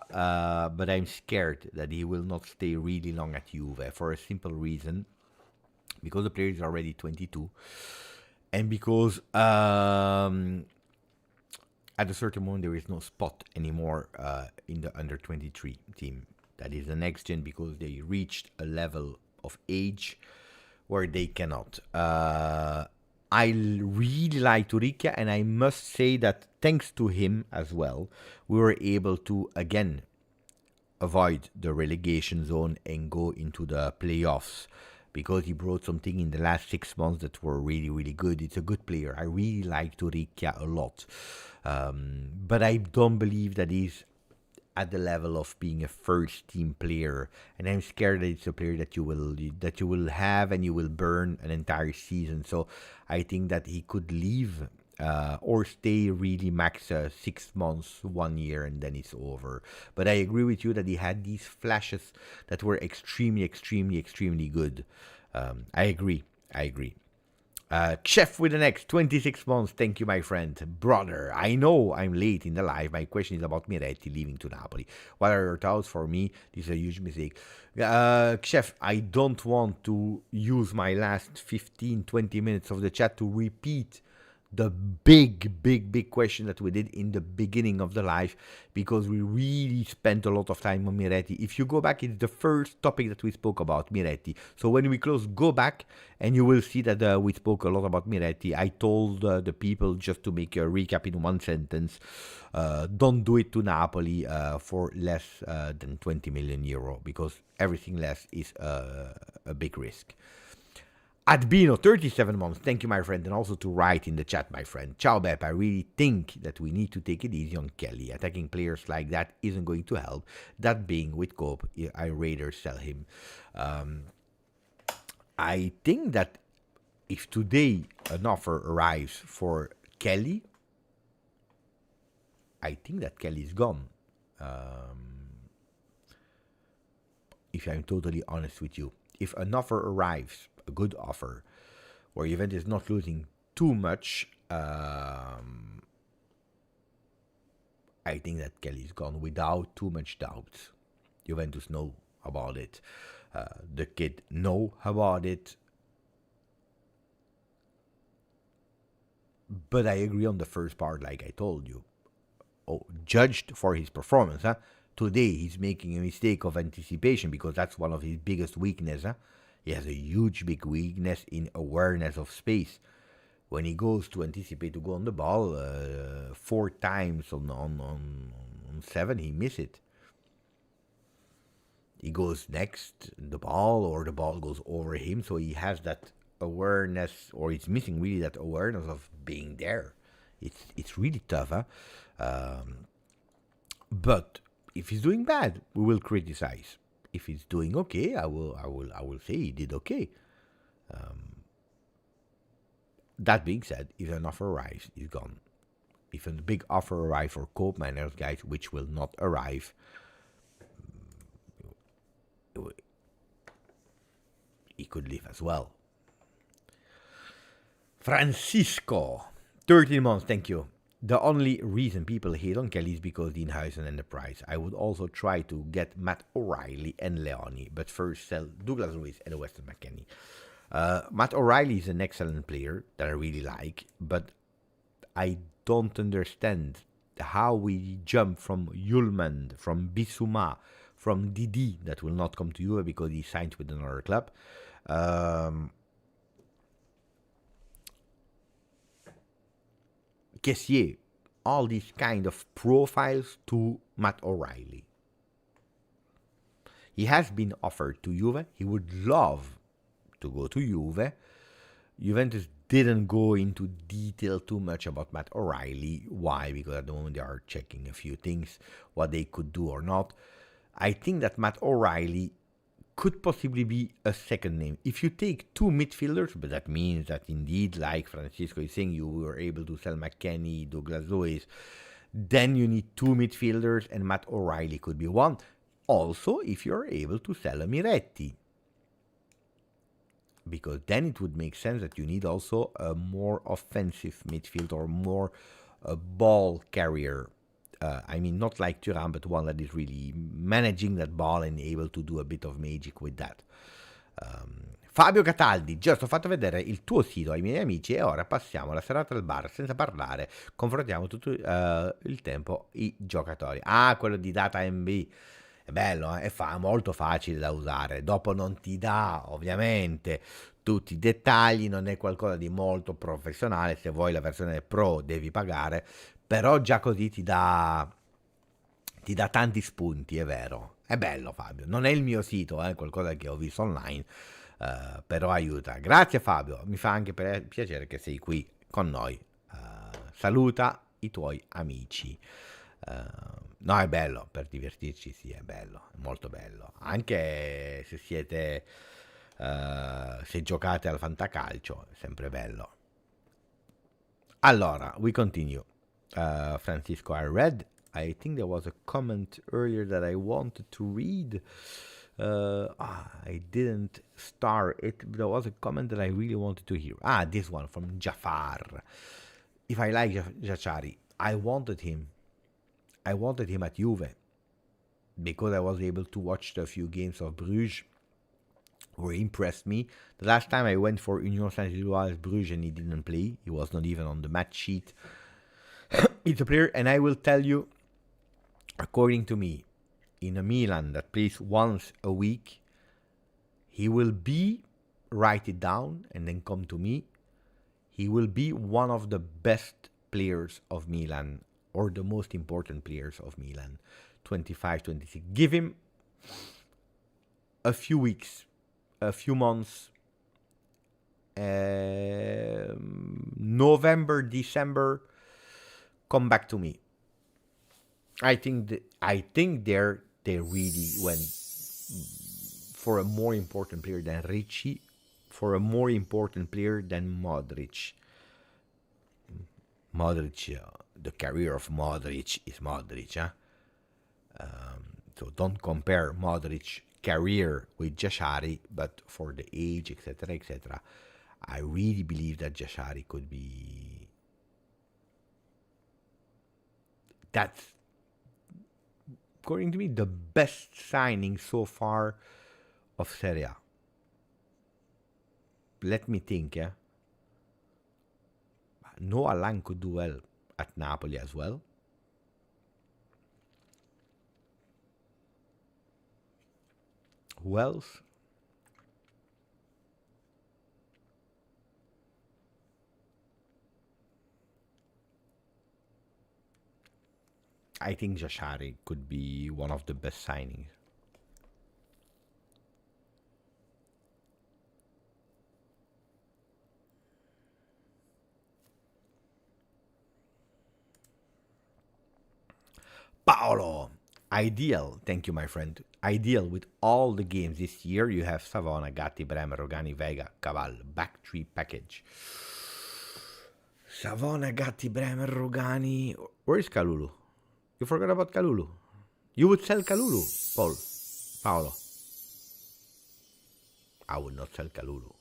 but I'm scared that he will not stay really long at Juve for a simple reason. Because the player is already 22. And because at a certain moment there is no spot anymore in the under-23 team. That is the next gen because they reached a level of age where they cannot. I really like Turicchia, and I must say that thanks to him as well, we were able to again avoid the relegation zone and go into the playoffs. Because he brought something in the last 6 months that were really good. It's a good player. I really like Turicchia a lot. But I don't believe that he's at the level of being a first team player. And I'm scared that it's a player that you will have and you will burn an entire season. So I think that he could leave or stay really max 6 months, 1 year, and then it's over. But I agree with you that he had these flashes that were extremely good. I agree. Chef with an X, 26 months. Thank you, my friend. Brother, I know I'm late in the live. My question is about Miretti leaving to Napoli. What are your thoughts? For me, this is a huge mistake. Chef, I don't want to use my last 15-20 minutes of the chat to repeat the big question that we did in the beginning of the live, because we really spent a lot of time on Miretti. If you go back, it's the first topic that we spoke about, Miretti. So when we close, go back and you will see that we spoke a lot about Miretti. I told the people, just to make a recap in one sentence, don't do it to Napoli for less than 20 million euro, because everything less is a big risk. Adbino, 37 months. Thank you, my friend. And also to write in the chat, my friend. Ciao, Bep. I really think that we need to take it easy on Kelly. Attacking players like that isn't going to help. That being with Cope, I rather sell him. I think that if today an offer arrives for Kelly, I think that Kelly is gone. If I'm totally honest with you. If an offer arrives, a good offer, where Juventus is not losing too much, I think that Kelly's gone without too much doubt. Juventus know about it. The kid know about it. But I agree on the first part, like I told you. Judged for his performance, today he's making a mistake of anticipation, because that's one of his biggest weaknesses. He has a huge big weakness in awareness of space. When he goes to anticipate to go on the ball, 4 times on 7, he misses it. He goes next the ball, or the ball goes over him, so he has that awareness, or he's missing really that awareness of being there. It's really tough, but if he's doing bad, we will criticize. If he's doing okay, I will say he did okay. That being said, if an offer arrives, he's gone. If a big offer arrives for Cope Manners, guys, which will not arrive, he could leave as well. Francisco, 13 months, thank you. The only reason people hate on Kelly is because Dean Huijsen and the price. I would also try to get Matt O'Reilly and Leoni, but first sell Douglas Luiz and Weston McKennie. Matt O'Reilly is an excellent player that I really like, but I don't understand how we jump from Yulman, from Bissouma, from Didi that will not come to Juve because he signed with another club. Kessié, all these kind of profiles to Matt O'Reilly. He has been offered to Juve. He would love to go to Juve. Juventus didn't go into detail too much about Matt O'Reilly. Why? Because at the moment they are checking a few things, what they could do or not. I think that Matt O'Reilly could possibly be a second name. If you take two midfielders, but that means that indeed, like Francisco is saying, you were able to sell McKennie, Douglas Luiz, then you need two midfielders, and Matt O'Reilly could be one. Also, if you're able to sell a Miretti, because then it would make sense that you need also a more offensive midfield or more a ball carrier. I mean, not like Thuram, but one that is really managing that ball and able to do a bit of magic with that. Fabio Cataldi, giusto, ho fatto vedere il tuo sito ai miei amici e ora passiamo alla serata al bar senza parlare, confrontiamo tutto il tempo i giocatori. Ah, quello di Data MB. È bello, è molto facile da usare. Dopo non ti dà ovviamente tutti i dettagli, non è qualcosa di molto professionale. Se vuoi la versione pro devi pagare, però già così ti dà tanti spunti, è vero. È bello, Fabio. Non è il mio sito, è qualcosa che ho visto online, però aiuta. Grazie Fabio, mi fa anche piacere che sei qui con noi. Saluta i tuoi amici. No, è bello, per divertirci, sì, è bello, è molto bello. Anche se siete, se giocate al fantacalcio, è sempre bello. Allora, we continue. Francisco, I think there was a comment earlier that I wanted to read. I didn't star it, but there was a comment that I really wanted to hear. This one from Jafar. If I like Jachari, I wanted him at Juve because I was able to watch a few games of Bruges who impressed me. The last time I went for Union Saint-Gilloise Bruges and he didn't play. He was not even on the match sheet. It's a player, and I will tell you, according to me, in a Milan that plays once a week, he will be, write it down and then come to me, he will be one of the best players of Milan, or the most important players of Milan, 25, 26. Give him a few weeks, a few months, November, December, come back to me. I think they really went for a more important player than Ricci, for a more important player than Modric. The career of Modric is Modric, huh? So don't compare Modric career with Jashari, but for the age, etc., etc., I really believe that Jashari could be. That's, according to me, the best signing so far of Serie A. Let me think, yeah. Noah Lang could do well at Napoli as well. Who else? I think Jashari could be one of the best signings. Paolo, ideal. Thank you, my friend. Ideal with all the games this year. You have Savona, Gatti, Bremer, Rogani, Veiga, Caval. Back three package. Savona, Gatti, Bremer, Rogani. Where is Kalulu? You forgot about Kalulu. You would sell Kalulu, Paolo. I would not sell Kalulu.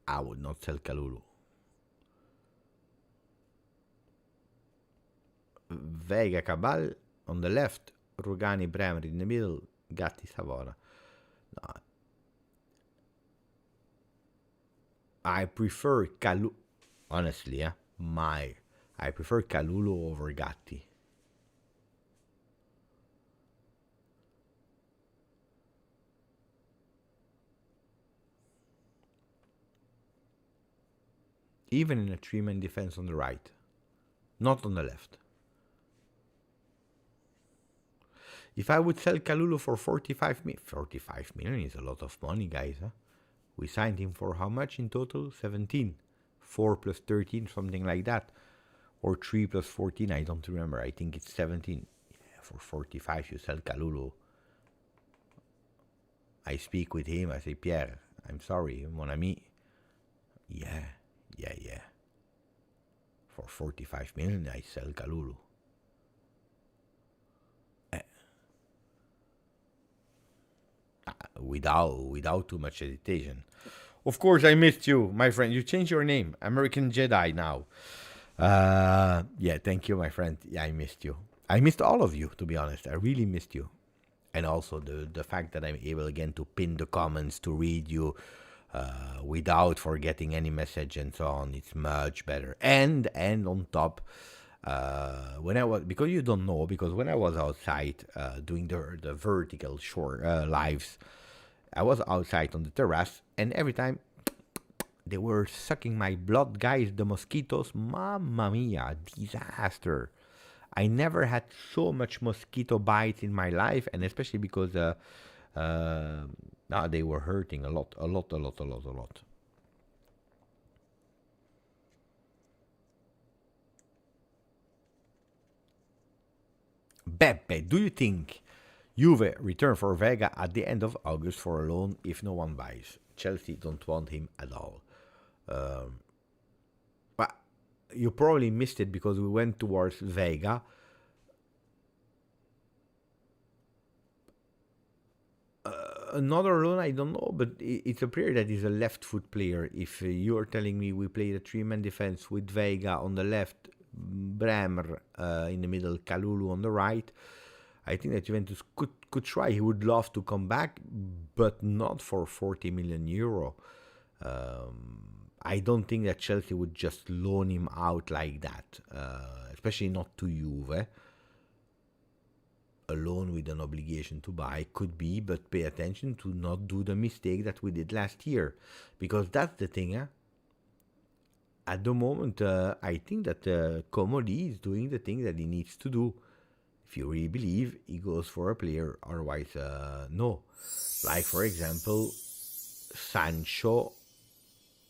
I would not sell Kalulu. Veiga, Cabal on the left, Rugani, Bremer in the middle, Gatti, Savona. No. I prefer Kalulu, honestly, I prefer Kalulu over Gatti. Even in a three-man defense on the right, not on the left. If I would sell Kalulu for 45 million is a lot of money, guys. Huh? We signed him for how much in total? 17. 4 plus 13, something like that. Or 3 plus 14, I don't remember. I think it's 17. Yeah, for 45, you sell Kalulu. I speak with him. I say, Pierre, I'm sorry, mon ami. Yeah. For 45 million, I sell Kalulu. Without too much hesitation. Of course, I missed you, my friend. You changed your name. American Jedi now. Yeah, thank you, my friend. Yeah, I missed you. I missed all of you, to be honest. I really missed you. And also the fact that I'm able again to pin the comments, to read you without forgetting any message and so on. It's much better. And on top, when I was, because you don't know, because when I was outside doing the vertical short lives, I was outside on the terrace, and every time they were sucking my blood, guys. The mosquitoes, mamma mia, disaster. I never had so much mosquito bites in my life, and especially because they were hurting a lot. Beppe, do you think Juve return for Veiga at the end of August for a loan if no one buys? Chelsea don't want him at all. But you probably missed it because we went towards Veiga. Another loan, I don't know, but it's a player that is a left foot player. If you're telling me we played a three-man defense with Veiga on the left, Bremer in the middle, Kalulu on the right, I think that Juventus could try. He would love to come back, but not for 40 million euro. I don't think that Chelsea would just loan him out like that, especially not to Juve. A loan with an obligation to buy could be, but pay attention to not do the mistake that we did last year, because that's the thing. At the moment, I think that Komoli is doing the thing that he needs to do. If you really believe, he goes for a player, otherwise, no. Like, for example, Sancho,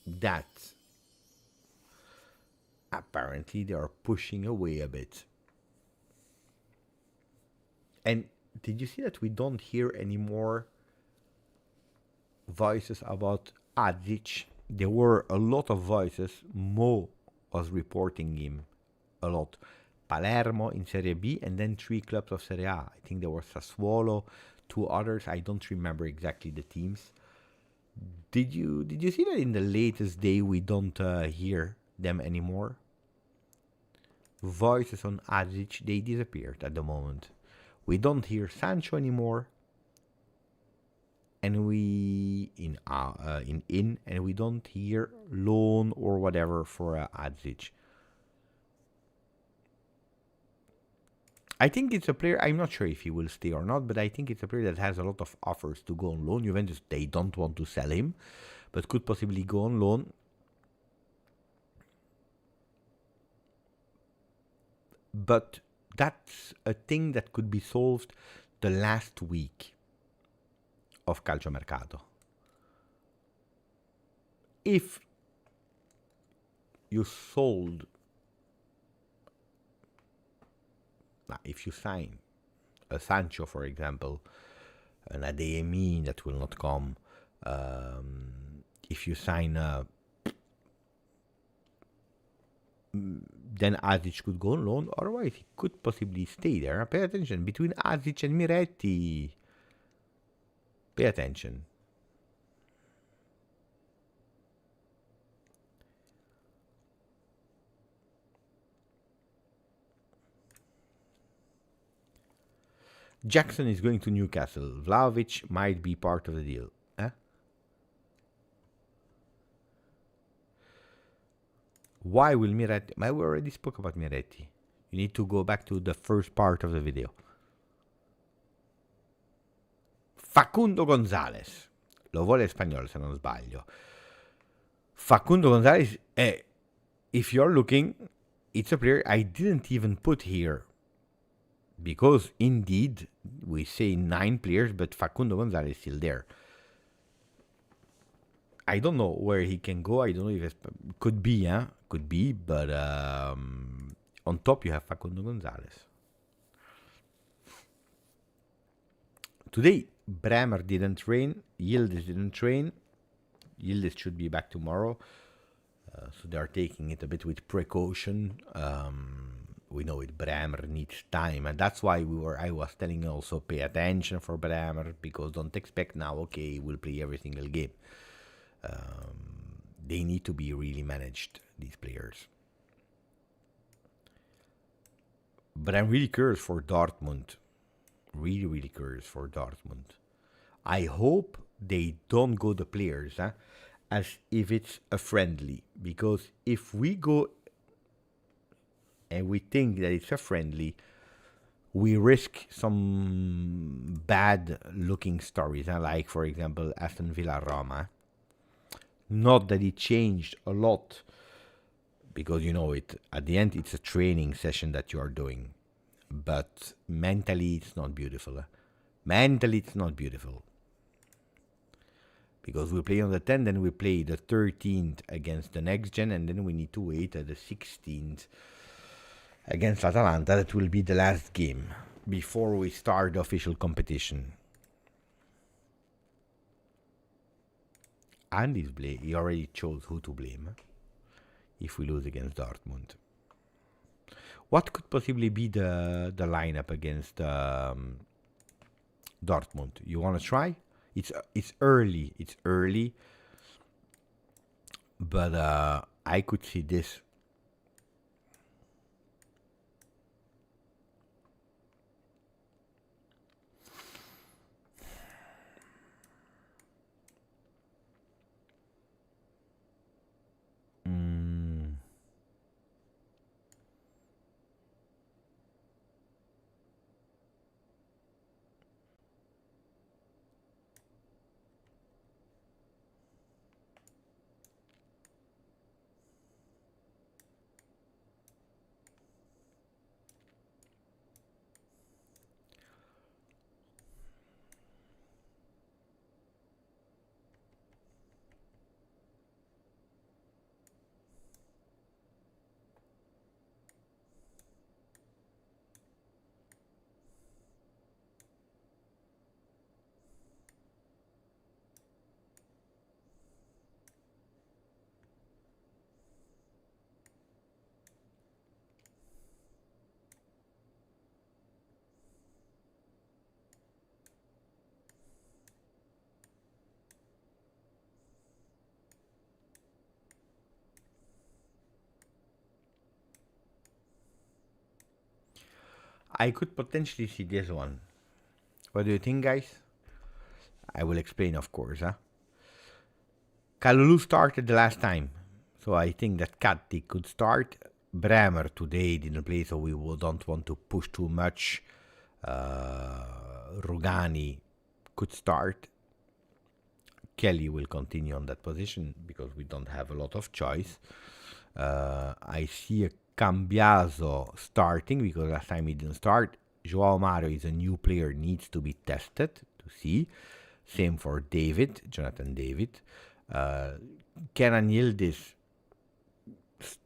that apparently they are pushing away a bit. And did you see that we don't hear any more voices about Adzic? There were a lot of voices. Mo was reporting him a lot. Palermo in Serie B, and then 3 clubs of Serie A. I think there were Sassuolo, 2 others. I don't remember exactly the teams. Did you see that in the latest day we don't hear them anymore? Voices on Adzic, they disappeared at the moment. We don't hear Sancho anymore, and we and we don't hear loan or whatever for Adzic. I think it's a player. I'm not sure if he will stay or not, but I think it's a player that has a lot of offers to go on loan. Juventus, they don't want to sell him, but could possibly go on loan. But that's a thing that could be solved the last week of Calcio Mercato. If you sold, if you sign a Sancho, for example, an Adeyemi that will not come, if you sign then Adzic could go on loan, otherwise he could possibly stay there. Pay attention, between Adzic and Miretti, pay attention. Jackson is going to Newcastle. Vlahovic might be part of the deal. Why will Miretti? We already spoke about Miretti. You need to go back to the first part of the video. Facundo Gonzalez. Lo vuole spagnolo se non sbaglio. Facundo Gonzalez, if you're looking, it's a player I didn't even put here. Because indeed, we say 9 players, but Facundo Gonzalez is still there. I don't know where he can go. I don't know if it could be, could be, but on top you have Facundo Gonzalez. Today, Bremer didn't train. Yildiz didn't train. Yildiz should be back tomorrow. So they are taking it a bit with precaution. We know it. Bremer needs time, and that's why I was telling you also pay attention for Bremer, because don't expect now. Okay, we'll play every single game. They need to be really managed, these players. But I'm really curious for Dortmund. Really, really curious for Dortmund. I hope they don't go the players as if it's a friendly, because if we go and we think that it's a friendly, we risk some bad looking stories, like for example Aston Villa Roma. Not that it changed a lot, because you know it at the end it's a training session that you are doing, but mentally it's not beautiful. Mentally it's not beautiful, because we play on the 10th, then we play the 13th against the next gen, and then we need to wait at the 16th against Atalanta. That will be the last game before we start the official competition. And he already chose who to blame if we lose against Dortmund. What could possibly be the lineup against Dortmund? You want to try? It's early. It's early. But I could see this. I could potentially see this one. What do you think, guys? I will explain, of course. Kalulu started the last time, so I think that Gatti could start. Bremer today didn't play, so we don't want to push too much. Rugani could start. Kelly will continue on that position because we don't have a lot of choice. I see a Cambiaso starting because last time he didn't start. Joao Mario is a new player, needs to be tested to see. Same for David, Jonathan David. Kenan Yildiz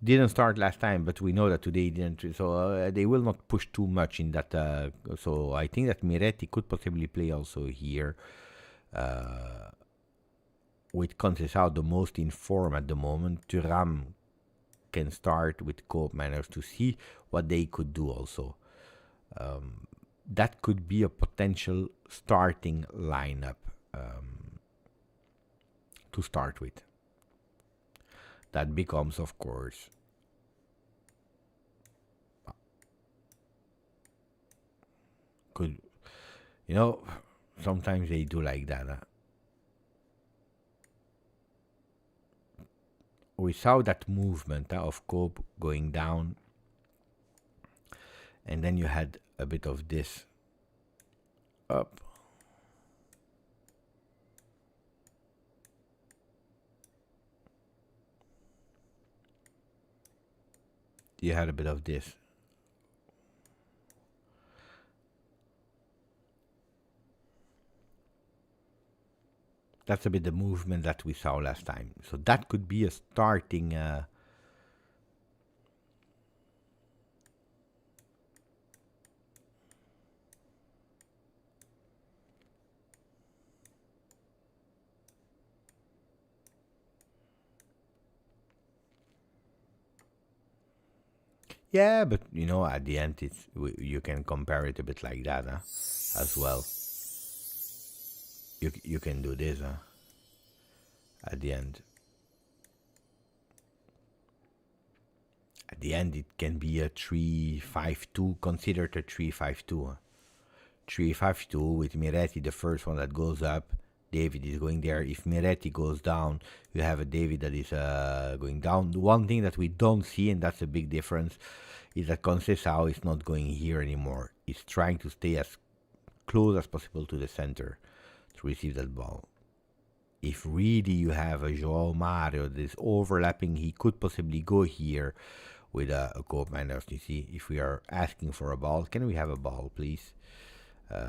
didn't start last time, but we know that today he didn't. So they will not push too much in that. So I think that Miretti could possibly play also here. With Conceição the most in form at the moment. Thuram can start with Koopmeiners to see what they could do also. That could be a potential starting lineup to start with. That becomes, of course, could, sometimes they do like that. we saw that movement of Cope going down, and then you had a bit of this up. You had a bit of this. That's a bit the movement that we saw last time. So that could be a starting yeah, but you know, at the end, you can compare it a bit like that, as well. You can do this, at the end. At the end, it can be a 3-5-2, considered a 3-5-2. 3-5-2 with Miretti, the first one that goes up. David is going there. If Miretti goes down, you have a David that is going down. The one thing that we don't see, and that's a big difference, is that Conceição is not going here anymore. He's trying to stay as close as possible to the center to receive that ball. If really you have a João Mario that is overlapping, he could possibly go here with a co-commander. You see, if we are asking for a ball, can we have a ball, please? I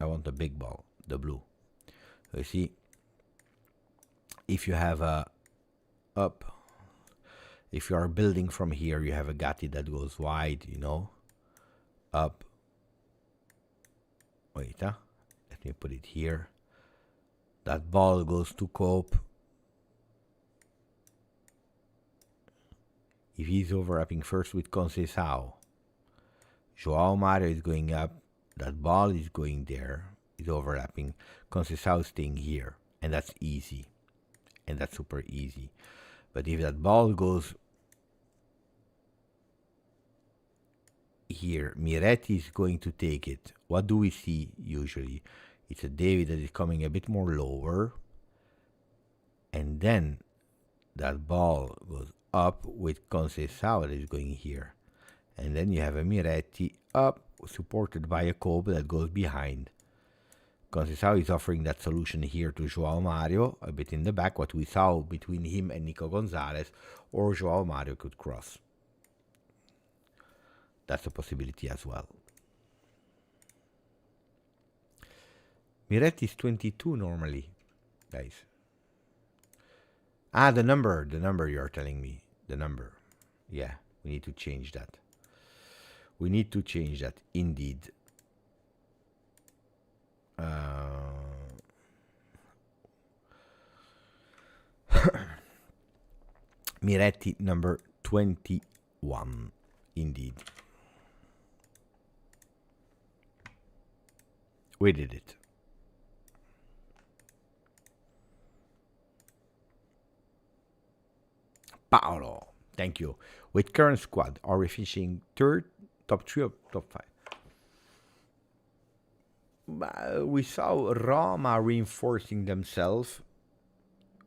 want the big ball, the blue. You see, if you have a up, if you are building from here, you have a Gatti that goes wide, you know, up. Wait, let me put it here. That ball goes to Cope. If he's overlapping first with Conceição, João Mario is going up. That ball is going there. Is overlapping. Conceição is staying here, and that's easy, and that's super easy. But if that ball goes here, Miretti is going to take it. What do we see usually? It's a David that is coming a bit more lower, and then that ball goes up with Conceição that is going here, and then you have a Miretti up supported by a Cope that goes behind. Conceição is offering that solution here to João Mario, a bit in the back, what we saw between him and Nico Gonzalez, or João Mario could cross. That's a possibility as well. Miretti is 22 normally, guys. The number you're telling me. The number. Yeah, we need to change that. We need to change that, indeed. Miretti number 21, indeed. We did it. Paolo, thank you. With current squad, are we finishing third, top 3 or top 5? We saw Roma reinforcing themselves.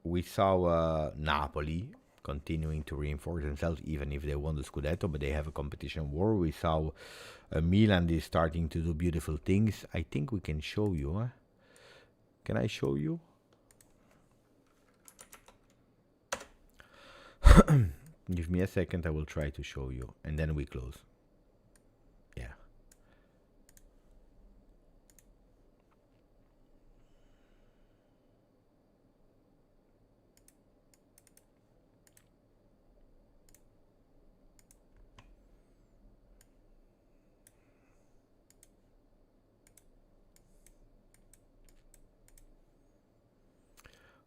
We saw Napoli continuing to reinforce themselves, even if they won the Scudetto, but they have a competition war. We saw Milan is starting to do beautiful things. I think we can show you. Can I show you? Give me a second, I will try to show you, and then we close. Yeah.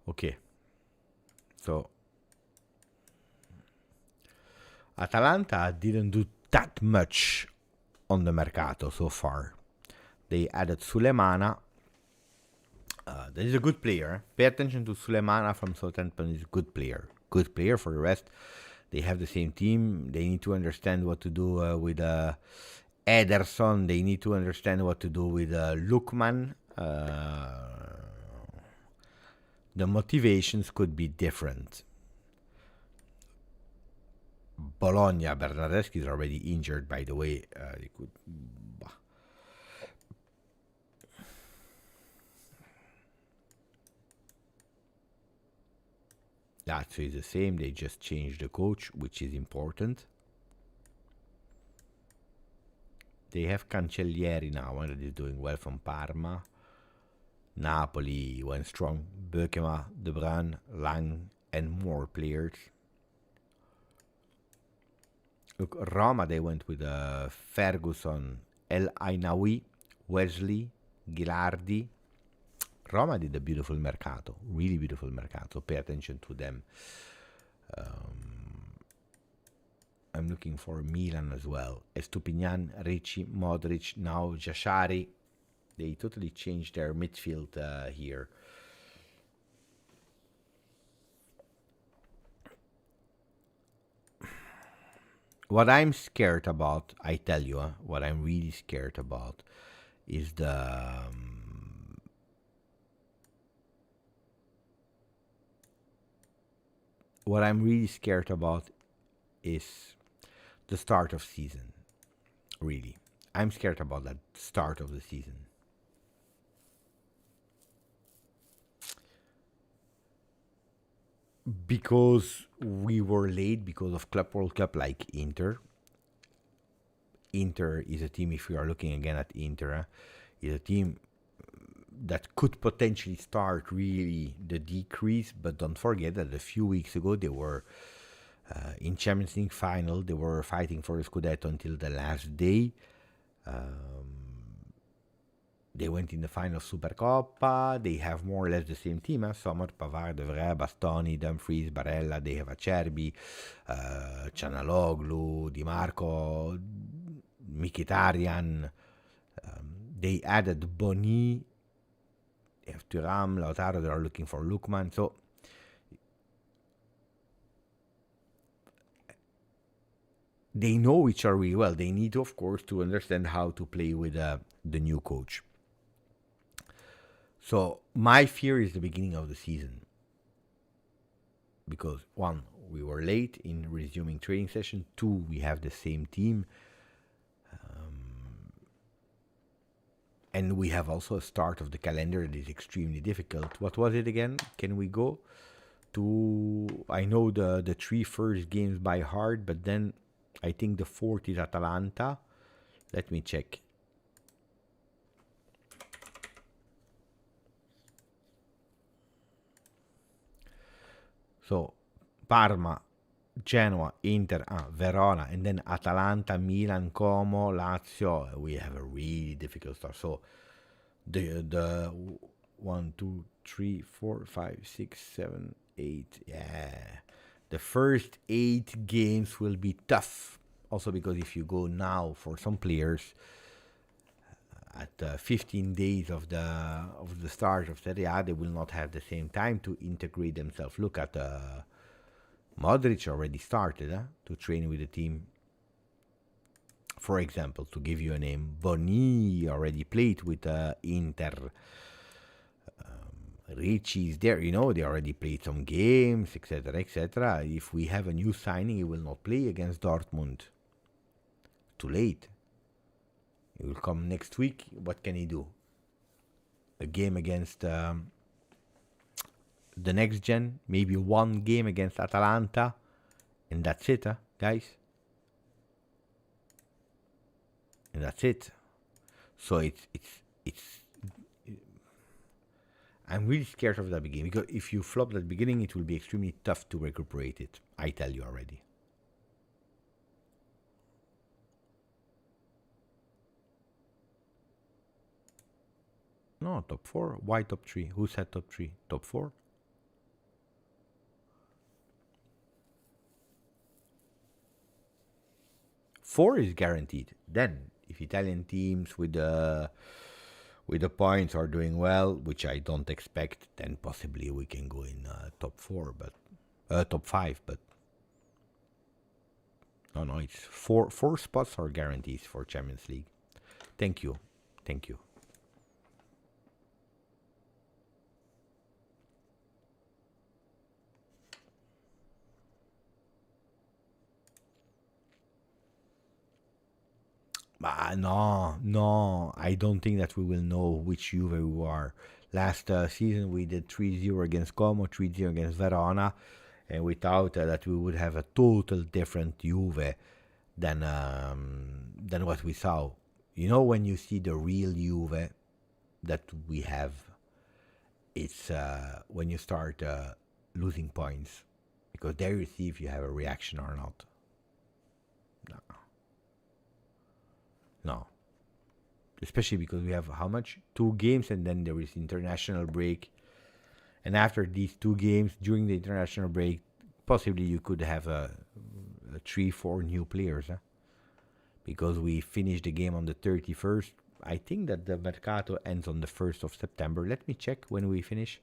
Okay. So Atalanta didn't do that much on the Mercato so far. They added Sulemana. That is a good player. Pay attention to Sulemana from Southampton. Is a good player. Good player. For the rest, They have the same team. They need to understand what to do with Ederson. They need to understand what to do with Lookman. The motivations could be different. Bologna, Bernardeschi is already injured, by the way. They could. Lazio is the same. They just changed the coach, which is important. They have Cancellieri now, and that is doing well from Parma. Napoli went strong. Beukema, De Bruyne, Lang, and more players. Look, Roma, they went with Ferguson, El Ainaoui, Wesley, Ghilardi. Roma did a beautiful Mercato, really beautiful Mercato. Pay attention to them. I'm looking for Milan as well. Estupinian, Ricci, Modric, now Jashari. They totally changed their midfield here. What I'm scared about, I tell you, what I'm really scared about is the... what I'm really scared about is the start of season. Really. I'm scared about that start of the season. Because we were late because of Club World Cup, like Inter. Inter is a team, if you are looking again at Inter, is a team that could potentially start really the decrease, but don't forget that a few weeks ago they were in Champions League final. They were fighting for the Scudetto until the last day. They went in the final of Supercoppa. They have more or less the same team. Sommer, Pavard, De Vrij, Bastoni, Dumfries, Barella. They have Acerbi, Canaloglu, Di Marco, Mkhitaryan. They added Boni. They have Thuram, Lautaro. They are looking for Lookman. So they know each other really well. They need, of course, to understand how to play with the new coach. So my fear is the beginning of the season. Because, one, we were late in resuming training session. Two, we have the same team. And we have also a start of the calendar that is extremely difficult. What was it again? Can we go to... I know the three first games by heart, but then I think the fourth is Atalanta. Let me check. So, Parma, Genoa, Inter, Verona, and then Atalanta, Milan, Como, Lazio. We have a really difficult start. So the 1, 2, 3, 4, 5, 6, 7, 8. Yeah, the first 8 games will be tough. Also because if you go now for some players at 15 days of the start of Serie A, they will not have the same time to integrate themselves. Look at Modric already started to train with the team. For example, to give you a name, Boni already played with Inter. Ricci is there, they already played some games, etc., etc. If we have a new signing, he will not play against Dortmund. Too late. He will come next week. What can he do? A game against the next gen, maybe one game against Atalanta, and that's it, guys. And that's it. So it's I'm really scared of that beginning, because if you flop that beginning, it will be extremely tough to recuperate it. I tell you already. No, top 4. Why top 3? Who said top 3? Top 4? Four is guaranteed. Then, if Italian teams with the points are doing well, which I don't expect, then possibly we can go in top 4, but top 5. But No, it's four spots are guarantees for Champions League. Thank you. But no, I don't think that we will know which Juve we are. Last season we did 3-0 against Como, 3-0 against Verona, and we thought that we would have a total different Juve than what we saw. You know, when you see the real Juve that we have, it's when you start losing points, because there you see if you have a reaction or not. No. Especially because we have how much? 2 games, and then there is international break. And after these 2 games, during the international break, possibly you could have a 3-4 new players. Because we finished the game on the 31st. I think that the Mercato ends on the 1st of September. Let me check when we finish.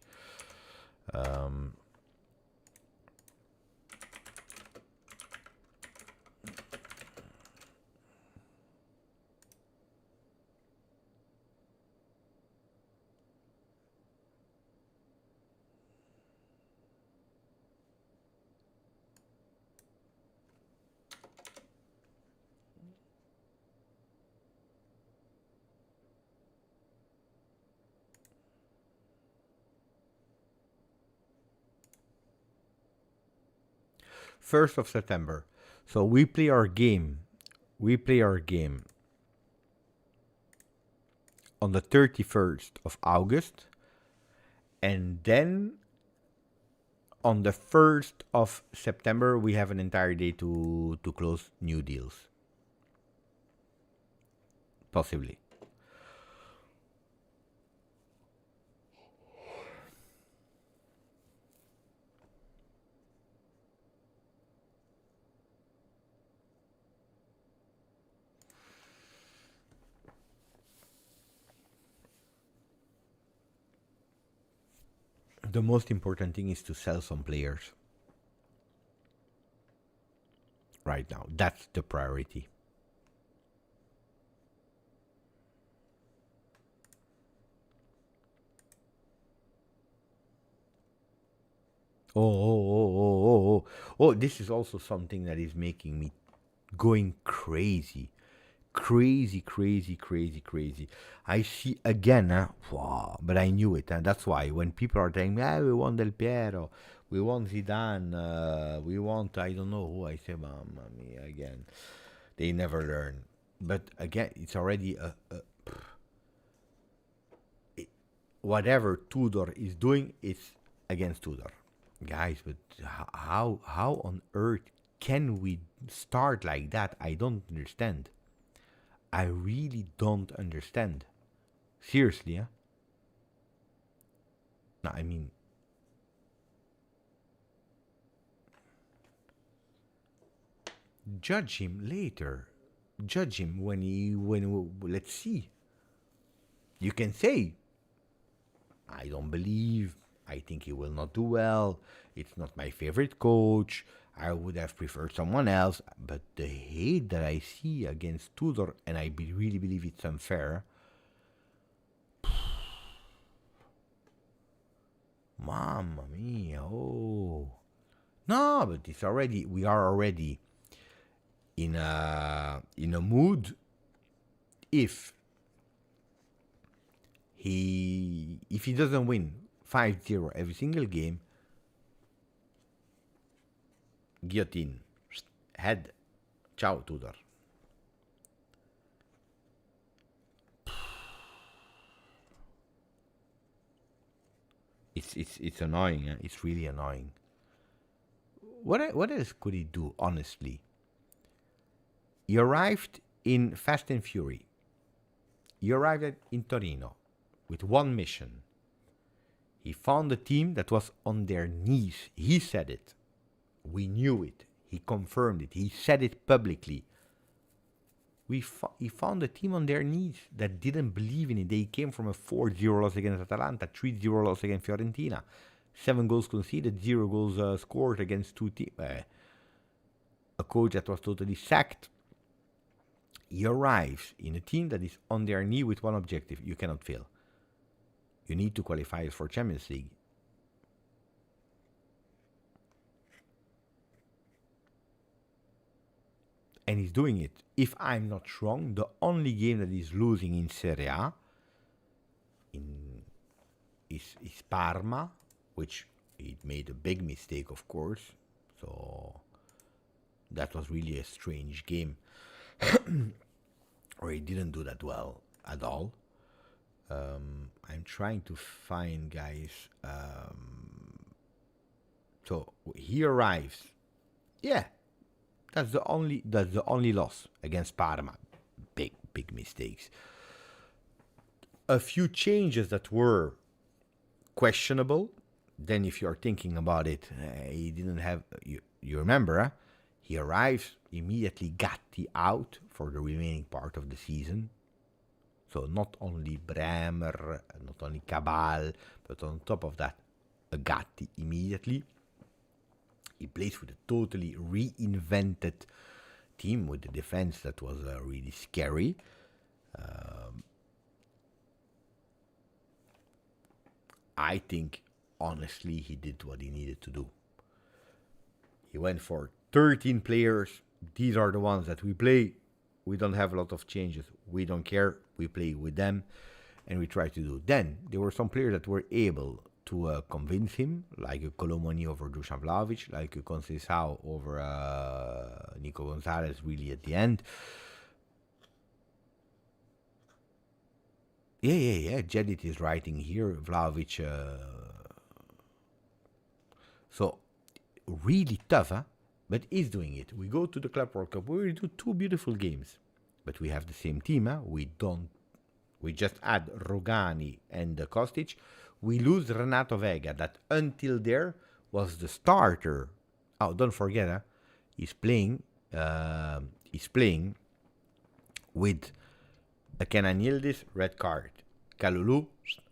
First of September. So we play our game. On the 31st of August. And then on the 1st of September, we have an entire day to close new deals. Possibly. The most important thing is to sell some players. Right now. That's the priority. Oh, this is also something that is making me going crazy. Crazy. I see again, wow, but I knew it. That's why when people are telling me, we want Del Piero, we want Zidane, we want, I don't know who, I say, mamma mia, again. They never learn. But again, it's already whatever Tudor is doing, it's against Tudor. Guys, but how on earth can we start like that? I don't understand. I really don't understand. Seriously, huh? No, I mean, judge him later. Judge him when let's see. You can say, I don't believe. I think he will not do well. It's not my favorite coach. I would have preferred someone else. But the hate that I see against Tudor, and I really believe it's unfair. Mamma mia, oh. No, but it's already, we are already in a mood. If he doesn't win 5-0 every single game, guillotine, head, ciao Tudor. It's annoying. It's really annoying. What else could he do? Honestly, he arrived in Fast and Fury. He arrived in Torino with one mission. He found a team that was on their knees. He said it. We knew it. He confirmed it. He said it publicly. He found a team on their knees that didn't believe in it. They came from a 4-0 loss against Atalanta, 3-0 loss against Fiorentina, 7 goals conceded, 0 goals scored against 2 teams. a coach that was totally sacked. He arrives in a team that is on their knee with one objective. You cannot fail. You need to qualify for Champions League. And he's doing it. If I'm not wrong, the only game that he's losing in Serie A is Parma, which he made a big mistake, of course. So that was really a strange game. Or he didn't do that well at all. I'm trying to find, guys. So he arrives. Yeah, that's the only loss against Parma. Big mistakes. A few changes that were questionable. Then, if you're thinking about it, he didn't have. You remember? He arrives immediately. Gatti out for the remaining part of the season. So not only Bremer, not only Cabal, but on top of that, a Gatti immediately. He plays with a totally reinvented team with a defense that was really scary. I think, honestly, he did what he needed to do. He went for 13 players. These are the ones that we play. We don't have a lot of changes. We don't care. We play with them, and we try to do. Then there were some players that were able to convince him, like a Kolo Muani over Dusan Vlahovic, like a Conceição over Nico Gonzalez, really at the end. Yeah. Jedit is writing here. Vlahovic. So really tough, huh? But he's doing it. We go to the Club World Cup. We do 2 beautiful games, but we have the same team. Huh? We just add Rogani and Kostic. We lose Renato Veiga, that until there was the starter. Oh, don't forget, huh? He's playing with a Kenan Yildiz, red card. Kalulu,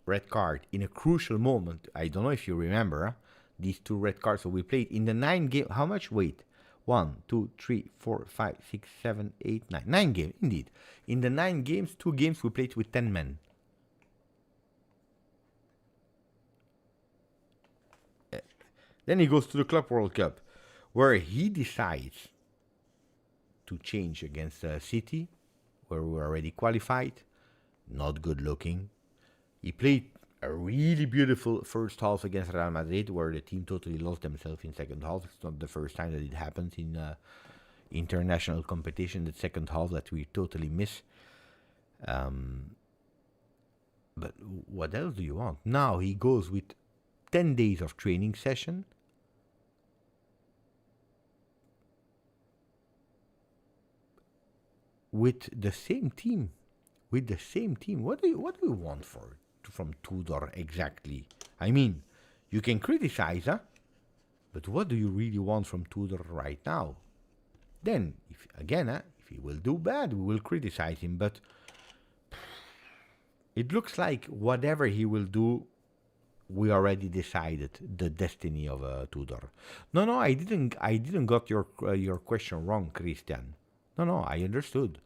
red card. In a crucial moment, I don't know if you remember, huh? These 2 red cards. So we played in the 9 games. How much? Wait. 1, 2, 3, 4, 5, 6, 7, 8, 9. 9 games, indeed. In the 9 games, 2 games we played with 10 men. Then he goes to the Club World Cup, where he decides to change against City, where we were already qualified. Not good looking. He played a really beautiful first half against Real Madrid, where the team totally lost themselves in second half. It's not the first time that it happens in international competition, the second half that we totally miss. But what else do you want? Now he goes with 10 days of training session. With the same team. What do you want from Tudor exactly? I mean, you can criticize, huh? But what do you really want from Tudor right now? Then, if he will do bad, we will criticize him. But it looks like whatever he will do, we already decided the destiny of Tudor. No, I didn't got your question wrong, Christian. No, I understood.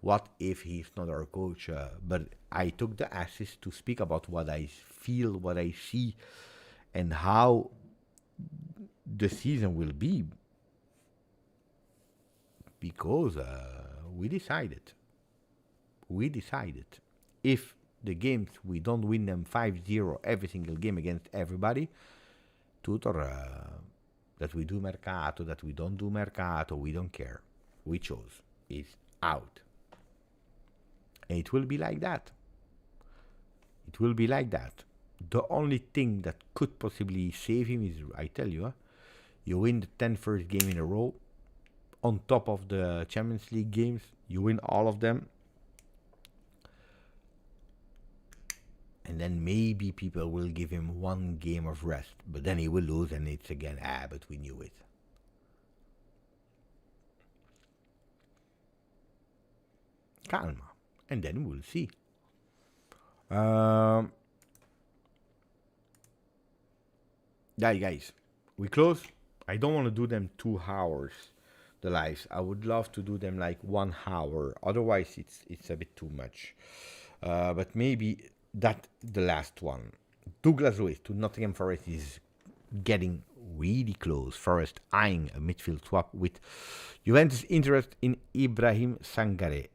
What if he's not our coach? But I took the assist to speak about what I feel, what I see, and how the season will be. Because we decided. If the games, we don't win them 5-0 every single game against everybody, Tudor, that we do Mercato, that we don't do Mercato, we don't care. We chose. It's out. And it will be like that. The only thing that could possibly save him is, I tell you, you win the 10 first game in a row. On top of the Champions League games, you win all of them. And then maybe people will give him 1 game of rest. But then he will lose and it's again, but we knew it. Calma. And then we'll see. Yeah, guys, we close. I don't want to do them 2 hours the lives. I would love to do them like 1 hour. Otherwise, it's a bit too much. But maybe that the last one. Douglas Luiz to Nottingham Forest is getting really close. Forest eyeing a midfield swap with Juventus interest in Ibrahim Sangare.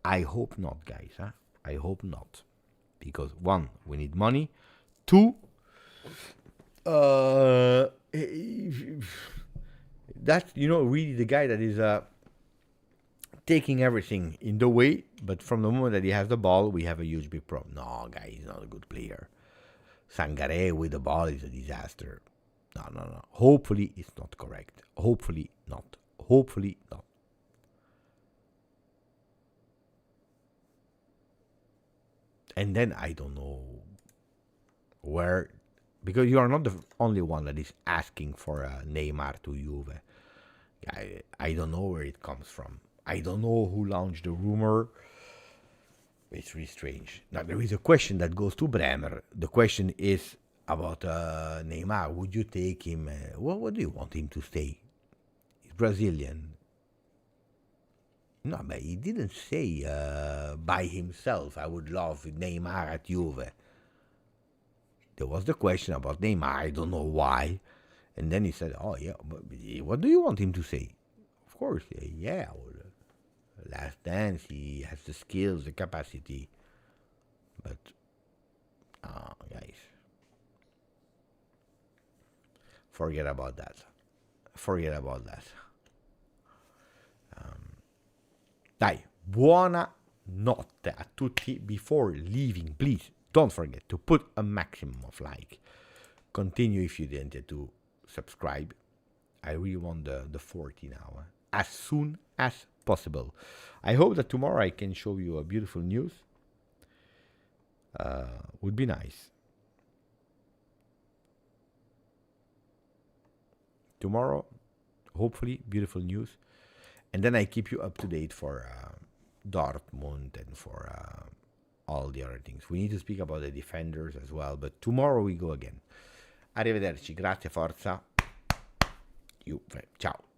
I hope not, guys. Huh? I hope not. Because 1, we need money. 2, that's, really the guy that is taking everything in the way, but from the moment that he has the ball, we have a huge big problem. No, guy, he's not a good player. Sangare with the ball is a disaster. No. Hopefully it's not correct. Hopefully not. And then I don't know where, because you are not the only one that is asking for Neymar to Juve. I don't know where it comes from. I don't know who launched the rumor. It's really strange. Now, there is a question that goes to Bremer. The question is about Neymar. Would you take him? What do you want him to stay? He's Brazilian. No, but he didn't say by himself, I would love Neymar at Juve. There was the question about Neymar. I don't know why. And then he said, oh, yeah, but what do you want him to say? Of course, yeah, last dance, he has the skills, the capacity. But, guys, forget about that. Dai, buona notte a tutti. Before leaving, please don't forget to put a maximum of like. Continue if you didn't to subscribe. I really want the 40 now, as soon as possible. I hope that tomorrow I can show you a beautiful news. Would be nice. Tomorrow, hopefully, beautiful news. And then I keep you up to date for Dortmund and for all the other things. We need to speak about the defenders as well, but tomorrow we go again. Arrivederci, grazie, forza. Ciao.